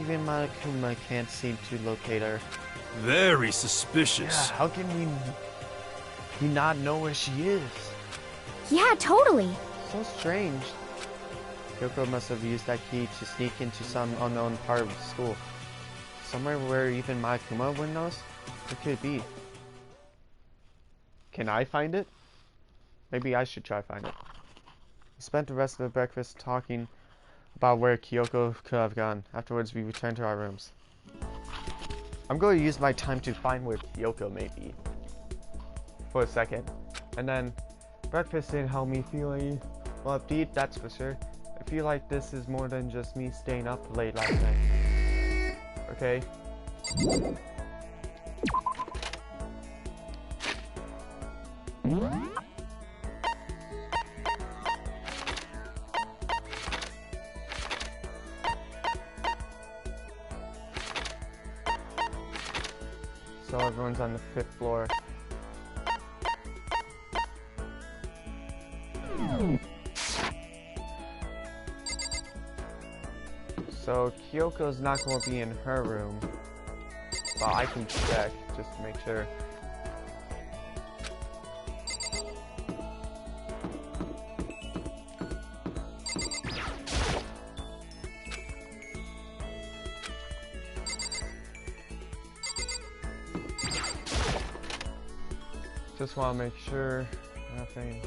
Even Makuma can't seem to locate her. Very suspicious. Yeah, how can we not know where she is? Yeah, totally. So strange. Kyoko must have used that key to sneak into some unknown part of the school. Somewhere where even Makuma wouldn't know us? What could it be? Can I find it? Maybe I should try find it. We spent the rest of the breakfast talking about where Kyoko could have gone. Afterwards, we returned to our rooms. I'm going to use my time to find where Kyoko may be. For a second. And then, breakfast didn't help me feel any upbeat, that's for sure. I feel like this is more than just me staying up late last night. Okay? So everyone's on the 5th floor. So Kyoko's not going to be in her room, but I can check. just to make sure. Just want to make sure nothing.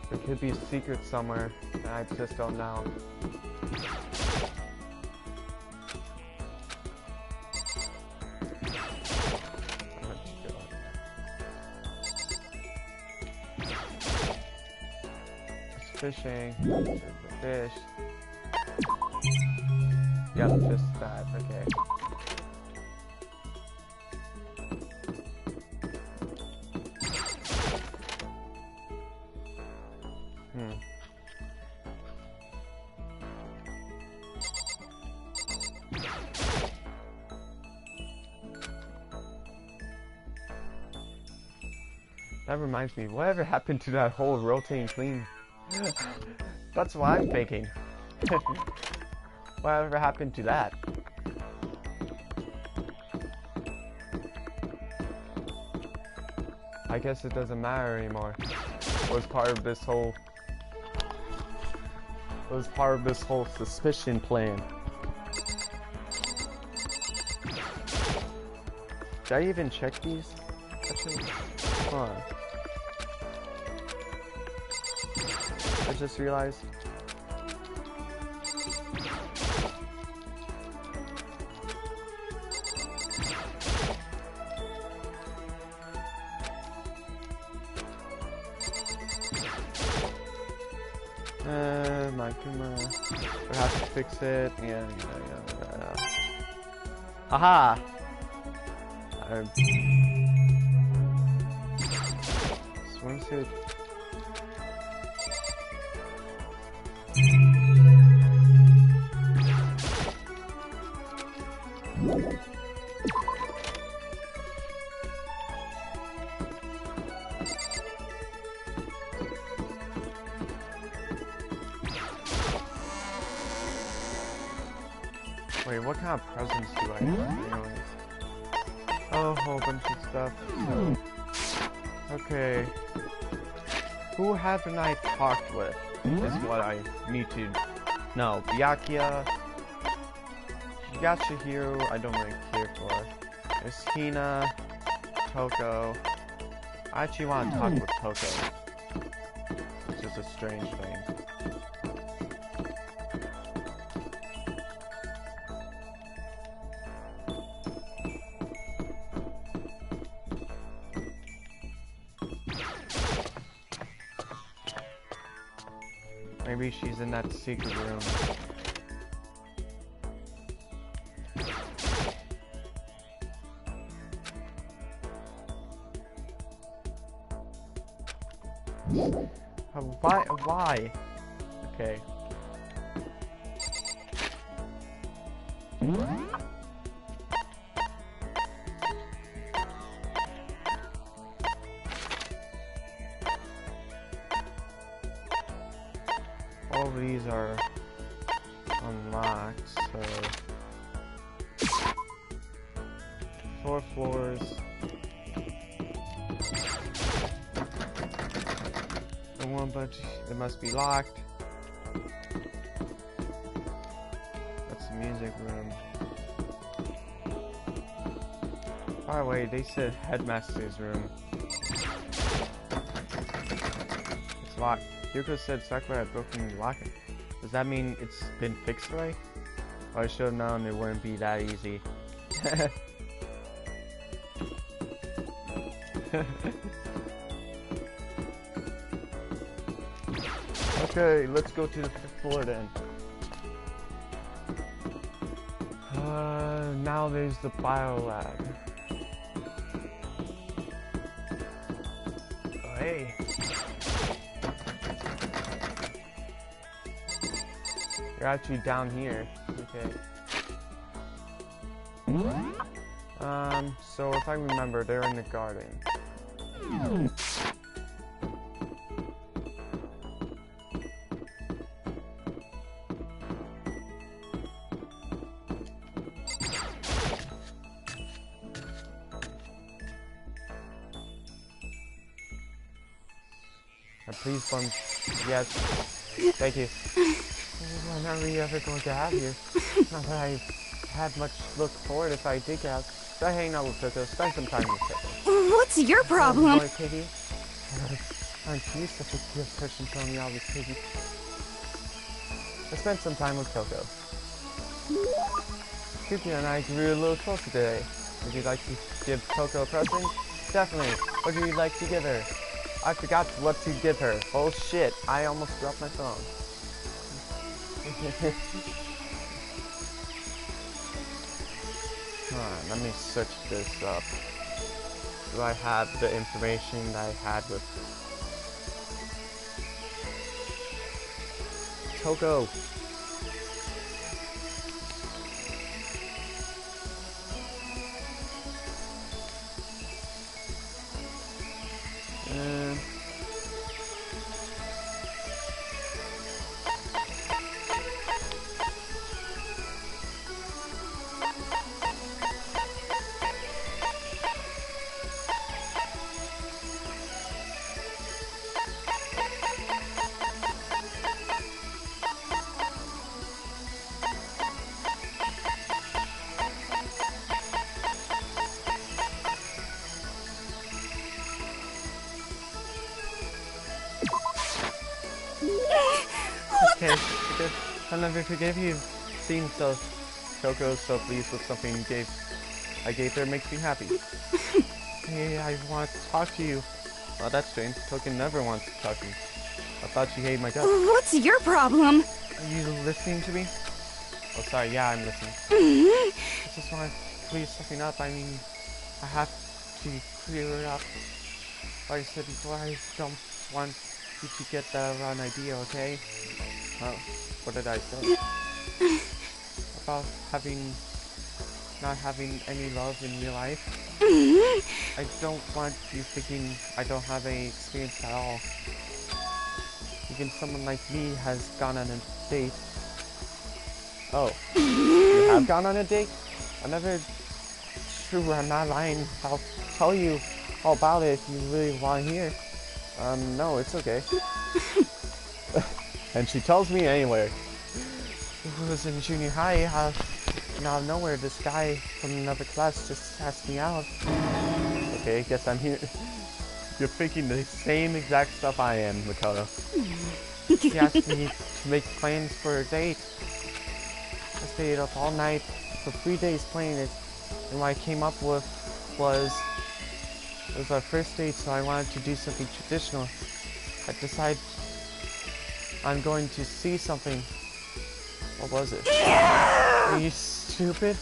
There could be a secret somewhere, and I just don't know. Just fishing. Fish. Yep, just that. Okay. That reminds me, whatever happened to that whole rotating clean? That's what I'm thinking. Whatever happened to that? I guess it doesn't matter anymore. It was part of this whole suspicion plan. Did I even check these? Actually, hold on. I just realized. We have to fix it. Yeah. Haha! Swimsuit. Wait, what kind of presents do I have anyways? Oh, a whole bunch of stuff. So, okay. Who haven't I talked with? Is what I need to know. Byakuya. Yashihiro, I don't really care for. There's Hina. Toko. I actually want to talk with Toko. Which is a strange thing. Maybe she's in that secret room. Why? Okay. All of these are unlocked, so 4 floors. And one bunch, it must be locked. That's the music room. By the way, they said headmaster's room. It's locked. Kyoko said Sakura had broken the locking. Does that mean it's been fixed already? Oh, I should have known it wouldn't be that easy. Okay, let's go to the 5th floor then. Now there's the bio lab. Oh, hey. You're actually down here. Okay. So if I remember, they're in the garden. Please, yes. Thank you. When are we ever going to have you? Not that I had much to look forward if I did have. Start hanging out with Coco. Spend some time with Coco. What's your problem? Boy, Piggy. Aren't you such a good person telling me all this, Piggy? I spent some time with Coco. Cookie and I grew a little closer today. Would you like to give Coco a present? Definitely. What do you like to give her? I forgot what to give her. Oh shit, I almost dropped my phone. Let me search this up. Do I have the information that I had with Coco? Okay, I'll never forgive you. Seeing Coco so pleased with something I gave her makes me happy. Hey, I want to talk to you. Oh, that's strange. Token never wants to talk to me. I thought she hated my guts. What's your problem? Are you listening to me? Oh, sorry. Yeah, I'm listening. I just want to clear something up. I mean, I have to clear it up. Like I said before, I don't want you to get the wrong idea, okay? Oh, what did I say? About not having any love in your life? I don't want you thinking I don't have any experience at all. Even someone like me has gone on a date. Oh, you have gone on a date? I never... True, I'm not lying. I'll tell you all about it if you really want to hear. No, it's okay. And she tells me anyway. It was in junior high, out of nowhere, this guy from another class just asked me out. Okay, guess I'm here. You're thinking the same exact stuff I am, Makoto. He asked me to make plans for a date. I stayed up all night for 3 days playing it, and what I came up with was... It was our first date, so I wanted to do something traditional. I decided I'm going to see something. What was it? Are you stupid?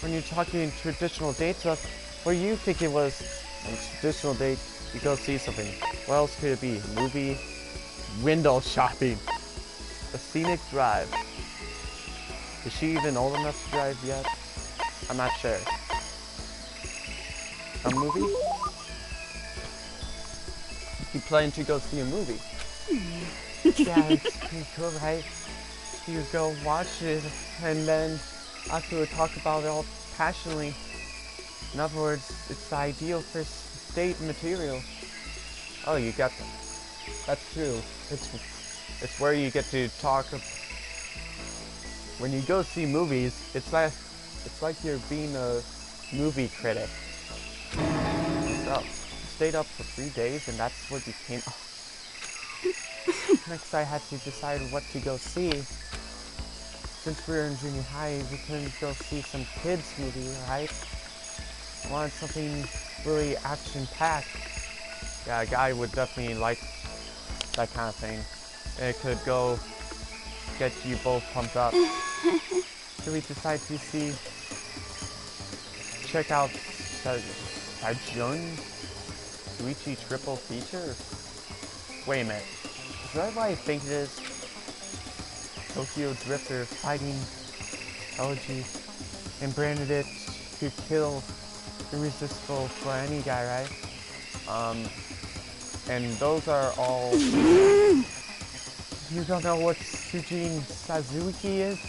When you're talking in traditional date stuff, what do you think it was? A traditional date, you go see something. What else could it be? Movie? Window shopping? A scenic drive? Is she even old enough to drive yet? I'm not sure. A movie? You plan to go see a movie? Yeah, it's pretty cool, right? You go watch it, and then after we talk about it all passionately. In other words, it's the ideal first date material. Oh, you got them. That's true. It's where you get to talk. When you go see movies, it's like you're being a movie critic. So, stayed up for 3 days, and that's what became. Next, I had to decide what to go see. Since we were in junior high, we couldn't go see some kids movie, right? I wanted something really action-packed. Yeah, a guy would definitely like that kind of thing. It could go get you both pumped up. So we decided to check out Sajun Suichi triple feature? Wait a minute. Is that what I think it is? Tokyo Drifter fighting LG and branded it to kill irresistible for any guy, right? And those are all... You don't know what Sujin Sazuki is?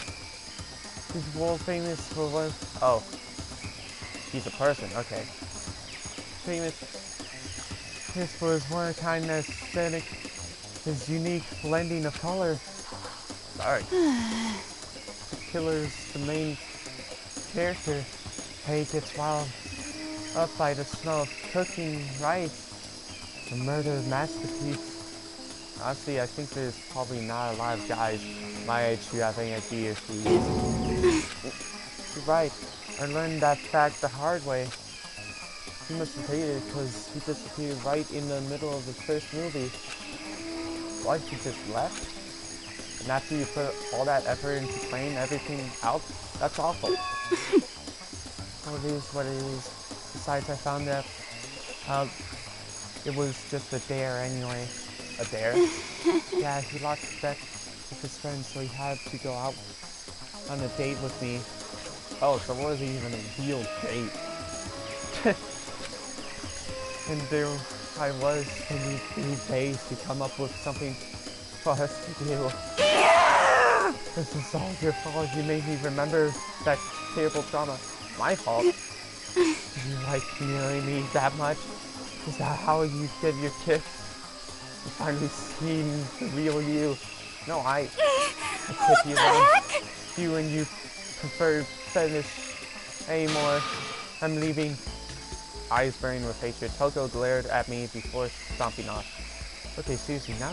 He's world famous for what? Oh. He's a person, okay. Famous for his one-of-kind aesthetic his unique blending of color. Sorry. The killer's the main character. He gets wound up by the smell of cooking rice. A murder masterpiece. Honestly, I think there's probably not a lot of guys my age who have any idea who he is. You're right. I learned that fact the hard way. He must have hated it because he disappeared right in the middle of the first movie. What, he just left? And after you put all that effort into playing everything out? That's awful. Oh, it is what it is. Besides, I found out it was just a dare anyway. A dare? Yeah, he lost a bet with his friends, so he had to go out on a date with me. Oh, so it wasn't even a real date. And there I was, spending 3 days to come up with something for us to do. This is all your fault. You made me remember that terrible trauma. My fault? Do you like humiliating me that much? Is that how you get your kicks? You finally seen the real you. No, I tip you wrong. You and you prefer fetish anymore. I'm leaving. Eyes burning with hatred, Toko glared at me before stomping off. Okay, seriously, now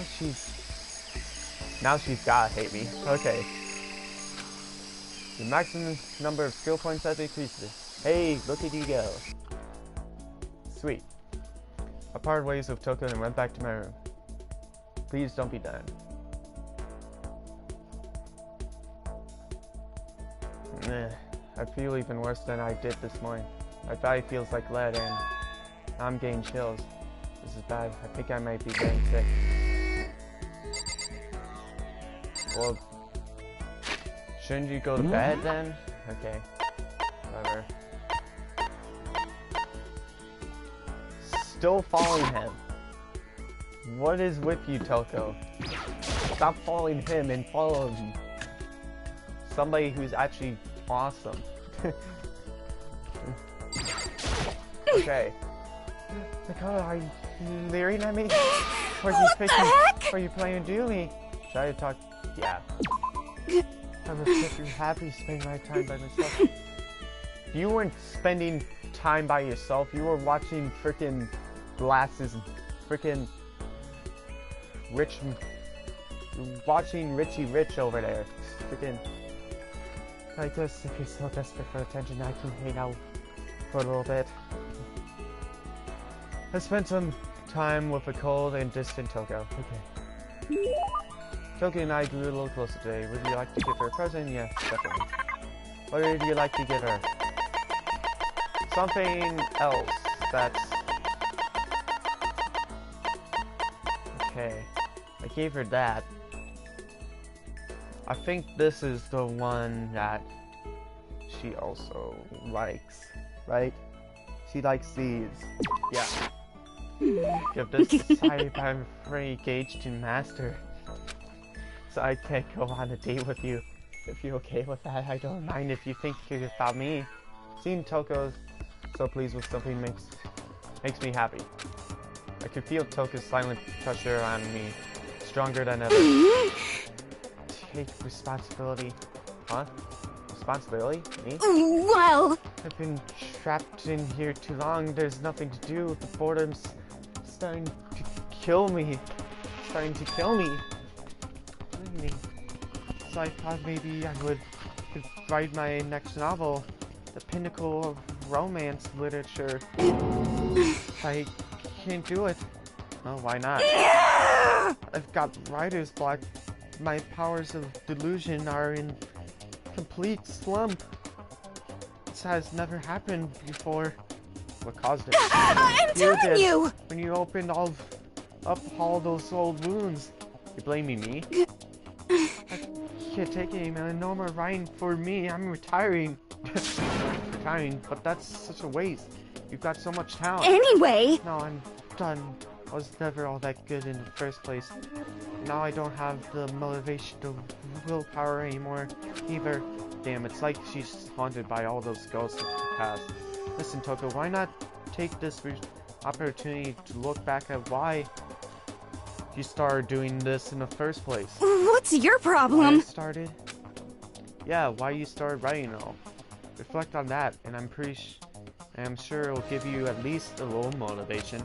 she's gotta hate me. Okay. The maximum number of skill points has increased. Hey, look at you go. Sweet. I parted ways with Toko and went back to my room. Please don't be done. I feel even worse than I did this morning. My body feels like lead and I'm getting chills. This is bad. I think I might be getting sick. Well, shouldn't you go to bed then? Okay. Whatever. Still following him. What is with you, Toko? Stop following him and follow somebody who's actually awesome. Okay. Dakota, are you leering at me? Or are you faking? Are you playing dueling? Should I talk? Yeah. I was just happy spending my time by myself. You weren't spending time by yourself. You were watching frickin' glasses and frickin' watching Richie Rich over there. Frickin'. I guess if you're so desperate for attention, I can hang out for a little bit. I spent some time with a cold and distant Toko. Okay. Toko and I grew a little closer today. Would you like to give her a present? Yes, definitely. What would you like to give her? Something else that's... Okay. I gave her that. I think this is the one that she also likes, right? She likes these. Yeah. Give this society by I'm very engaged in master. So I can't go on a date with you. If you're okay with that, I don't mind if you think about me. Seeing Toko so pleased with something makes me happy. I could feel Toko's silent pressure on me, stronger than ever. Take responsibility. Huh? Responsibility? Me? Well... I've been trapped in here too long. There's nothing to do. The boredom's starting to kill me. Starting to kill me. So I thought maybe I could write my next novel. The pinnacle of romance literature. I can't do it. Oh, why not? I've got writer's block. My powers of delusion are in complete slump. This has never happened before. What caused it? I'm telling you! When you opened up all those old wounds. You're blaming me? I can't take it anymore. No more writing for me. I'm retiring. Retiring, but that's such a waste. You've got so much talent. Anyway! No, I'm done. I was never all that good in the first place. Now I don't have the motivation, the willpower anymore, either. Damn, it's like she's haunted by all those ghosts of the past. Listen, Toko, why not take this opportunity to look back at why you started doing this in the first place. What's your Why problem? I started? Yeah, why you started writing it all. Reflect on that, and I'm sure it'll give you at least a little motivation.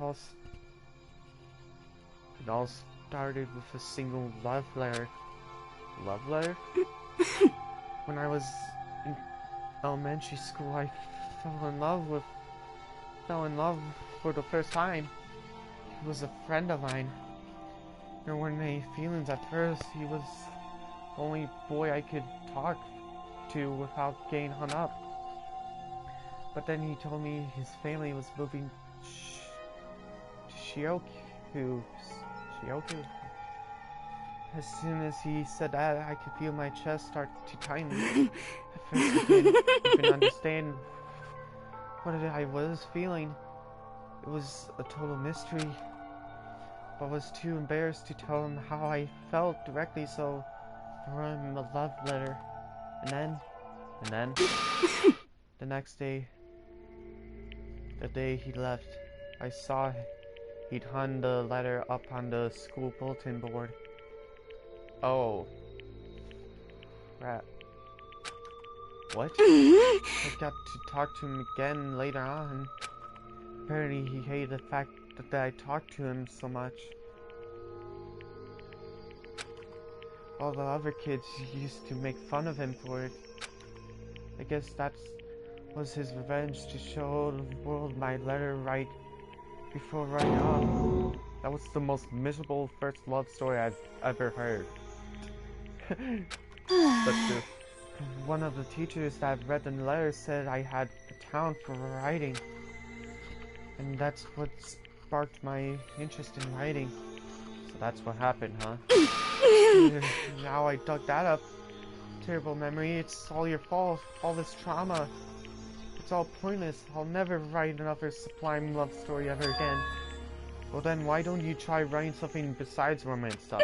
It all started with a single love letter. Love letter? When I was in elementary school, I fell in love for the first time. He was a friend of mine. There weren't any feelings at first. He was the only boy I could talk to without getting hung up. But then he told me his family was moving to Shioku. As soon as he said that, I could feel my chest start to tighten. At first, I didn't even understand what I was feeling. It was a total mystery. But I was too embarrassed to tell him how I felt directly, so I wrote him a love letter. And then, the next day, the day he left, I saw he'd hung the letter up on the school bulletin board. Oh. Crap. What? I got to talk to him again later on. Apparently he hated the fact that I talked to him so much. All the other kids used to make fun of him for it. I guess that was his revenge, to show the world my letter right before running off. That was the most miserable first love story I've ever heard. That's true. One of the teachers that read the letter said I had a talent for writing. And that's what sparked my interest in writing. So that's what happened, huh? Now I dug that up. Terrible memory, it's all your fault. All this trauma. It's all pointless. I'll never write another sublime love story ever again. Well then, why don't you try writing something besides romance stuff?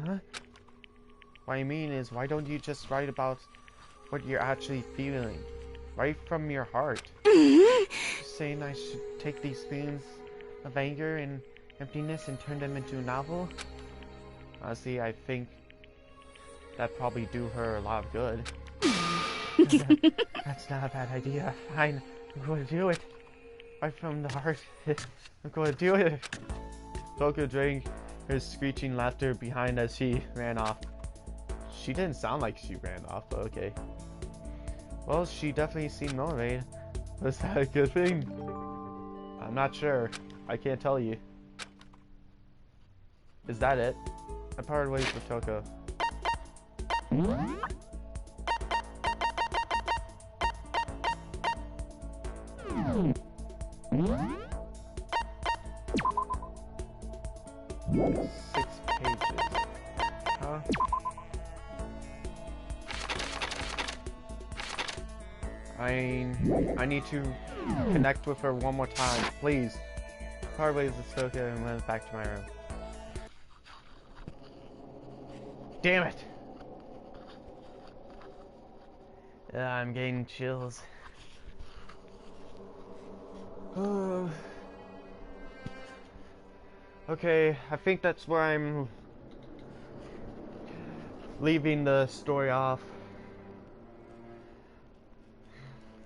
Huh? What I mean is, why don't you just write about what you're actually feeling? Right from your heart. Just saying I should take these feelings of anger and emptiness and turn them into a novel? Honestly, I think that'd probably do her a lot of good. That's not a bad idea. Fine, I'm going to do it. Right from the heart. I'm going to do it. Toko drank her screeching laughter behind as she ran off. She didn't sound like she ran off, but okay. Well, she definitely seemed motivated. Was that a good thing? I'm not sure. I can't tell you. Is that it? I parted ways with Toko. Six pages. Huh? I need to connect with her one more time, please. Parted ways with Toko and went back to my room. Damn it! I'm getting chills. Okay, I think that's where I'm leaving the story off.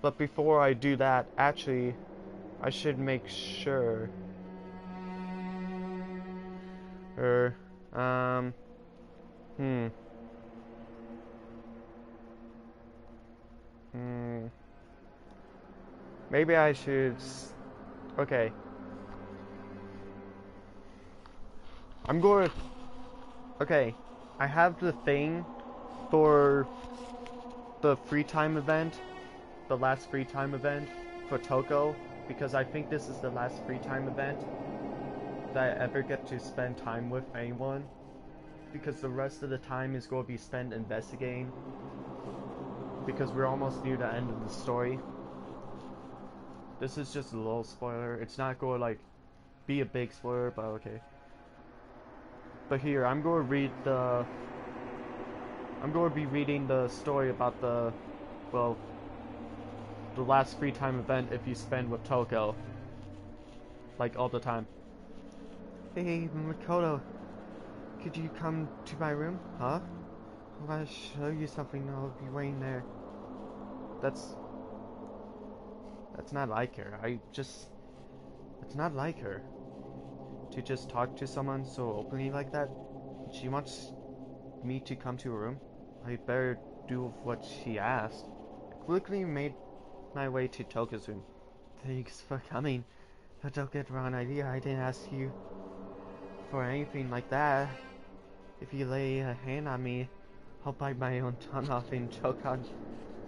But before I do that, actually, I should make sure. Maybe I should. Okay. I'm going. Okay, I have the thing for the free time event, the last free time event for Toko, because I think this is the last free time event that I ever get to spend time with anyone, because the rest of the time is going to be spent investigating, because we're almost near the end of the story. This is just a little spoiler. It's not going to like be a big spoiler, but okay. But here, I'm going to be reading the story about the last free time event if you spend with Toko. Like all the time. Hey, Makoto, could you come to my room? Huh? I want to show you something. I'll be waiting there. That's not like her. It's not like her to just talk to someone so openly like that. She wants me to come to her room. I better do what she asked. I quickly made my way to Toko's room. Thanks for coming, but don't get the wrong idea. I didn't ask you for anything like that. If you lay a hand on me, I'll bite my own tongue off and choke on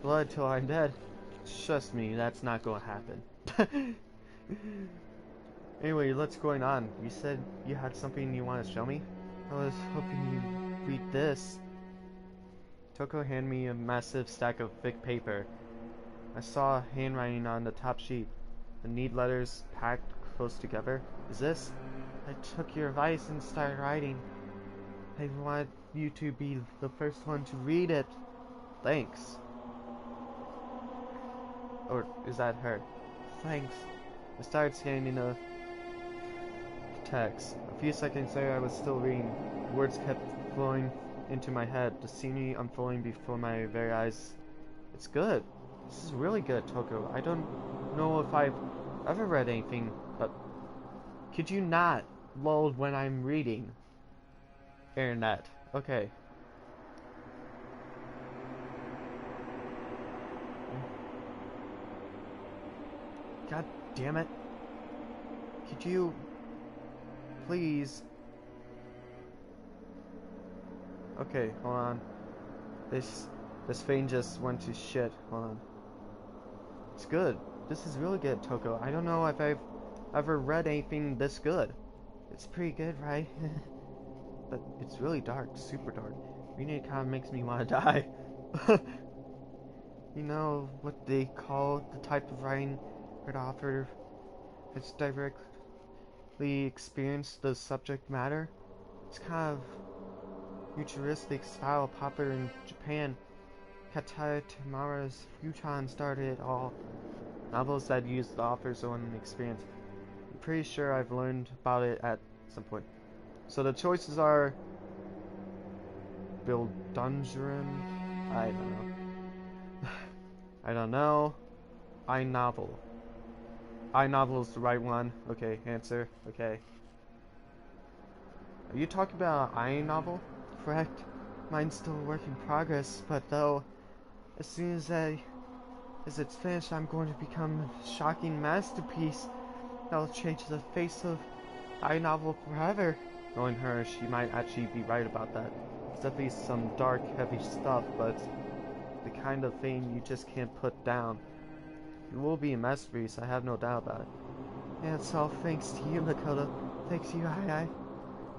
blood till I'm dead. Trust me, that's not gonna happen. Anyway, what's going on? You said you had something you want to show me? I was hoping you'd read this. Toko handed me a massive stack of thick paper. I saw handwriting on the top sheet. The neat letters packed close together. Is this? I took your advice and started writing. I want you to be the first one to read it. Thanks. Or is that her? Thanks. I started scanning the text. A few seconds later I was still reading. Words kept flowing into my head, the scenery unfolding before my very eyes. It's good. This is really good, Toko. I don't know if I've ever read anything, but could you not load when I'm reading? Internet. Okay. God damn it. Could you please? Okay, hold on. This thing just went to shit. Hold on. It's good. This is really good, Toko. I don't know if I've ever read anything this good. It's pretty good, right? But it's really dark, super dark. Reading it kind of makes me want to die. You know what they call the type of writing where the author has directly experienced the subject matter? It's kind of futuristic style popular in Japan. Kataya Tamara's Futon started it all. Novels that use the author's own experience. I'm pretty sure I've learned about it at some point. So the choices are Bill Dungeon. I don't know. I don't know. iNovel. iNovel is the right one. Okay, answer. Okay. Are you talking about iNovel? Correct. Mine's still a work in progress, but though, as soon as it's finished, I'm going to become a shocking masterpiece that'll change the face of iNovel forever. Knowing her, she might actually be right about that. It's definitely some dark, heavy stuff, but the kind of thing you just can't put down. It will be a masterpiece, I have no doubt about it. And it's all thanks to you, Makoto. Thanks to you,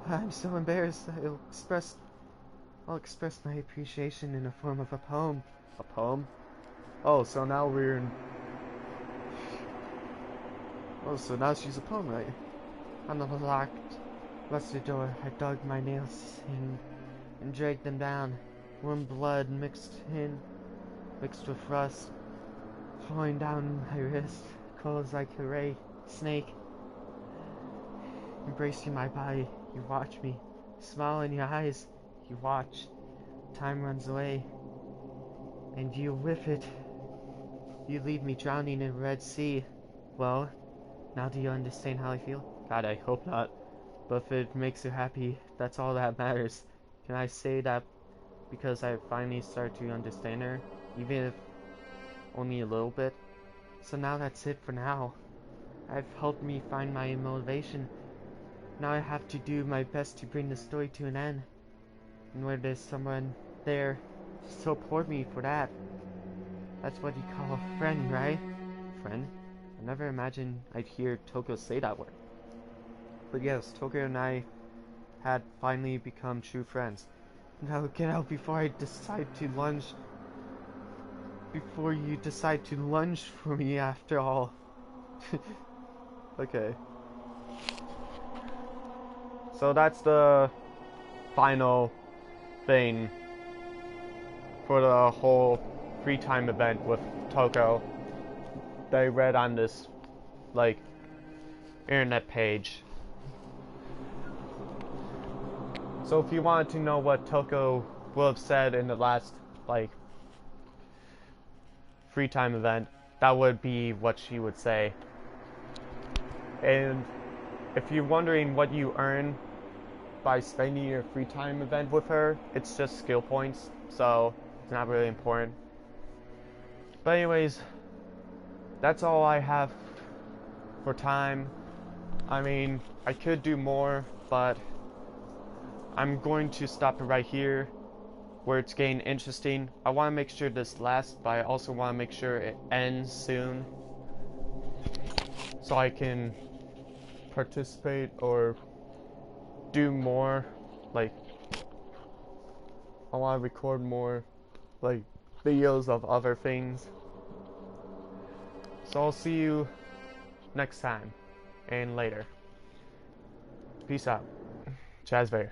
I'm so embarrassed. I'll express my appreciation in the form of a poem. A poem? Oh, so now we're in... Oh, so now she's a poem writer. On the locked rusty door, I dug my nails in and dragged them down. Warm blood mixed with rust, flowing down my wrist, cold like a ray snake. Embracing my body, you watch me. Smile in your eyes, you watch. Time runs away, and you with it. You leave me drowning in a Red Sea. Well, now do you understand how I feel? God, I hope not. But if it makes you happy, that's all that matters. Can I say that because I finally started to understand her, even if only a little bit? So now that's it for now. I've helped me find my motivation. Now I have to do my best to bring the story to an end. And where there's someone there to support me for that. That's what you call a friend, right? Friend? I never imagined I'd hear Toko say that word. But yes, Toko and I had finally become true friends. Now get out before you decide to lunge for me after all. Okay. So that's the final thing for the whole free time event with Toko that I read on this, like, internet page. So if you wanted to know what Toko will have said in the last, like, free time event, that would be what she would say. And if you're wondering what you earn by spending your free time event with her, it's just skill points, so it's not really important. But anyways, that's all I have for time. I mean, I could do more, but I'm going to stop it right here where it's getting interesting. I want to make sure this lasts, but I also want to make sure it ends soon so I can participate or do more. Like, I want to record more, like, videos of other things. So I'll see you next time and later. Peace out. Chazbear.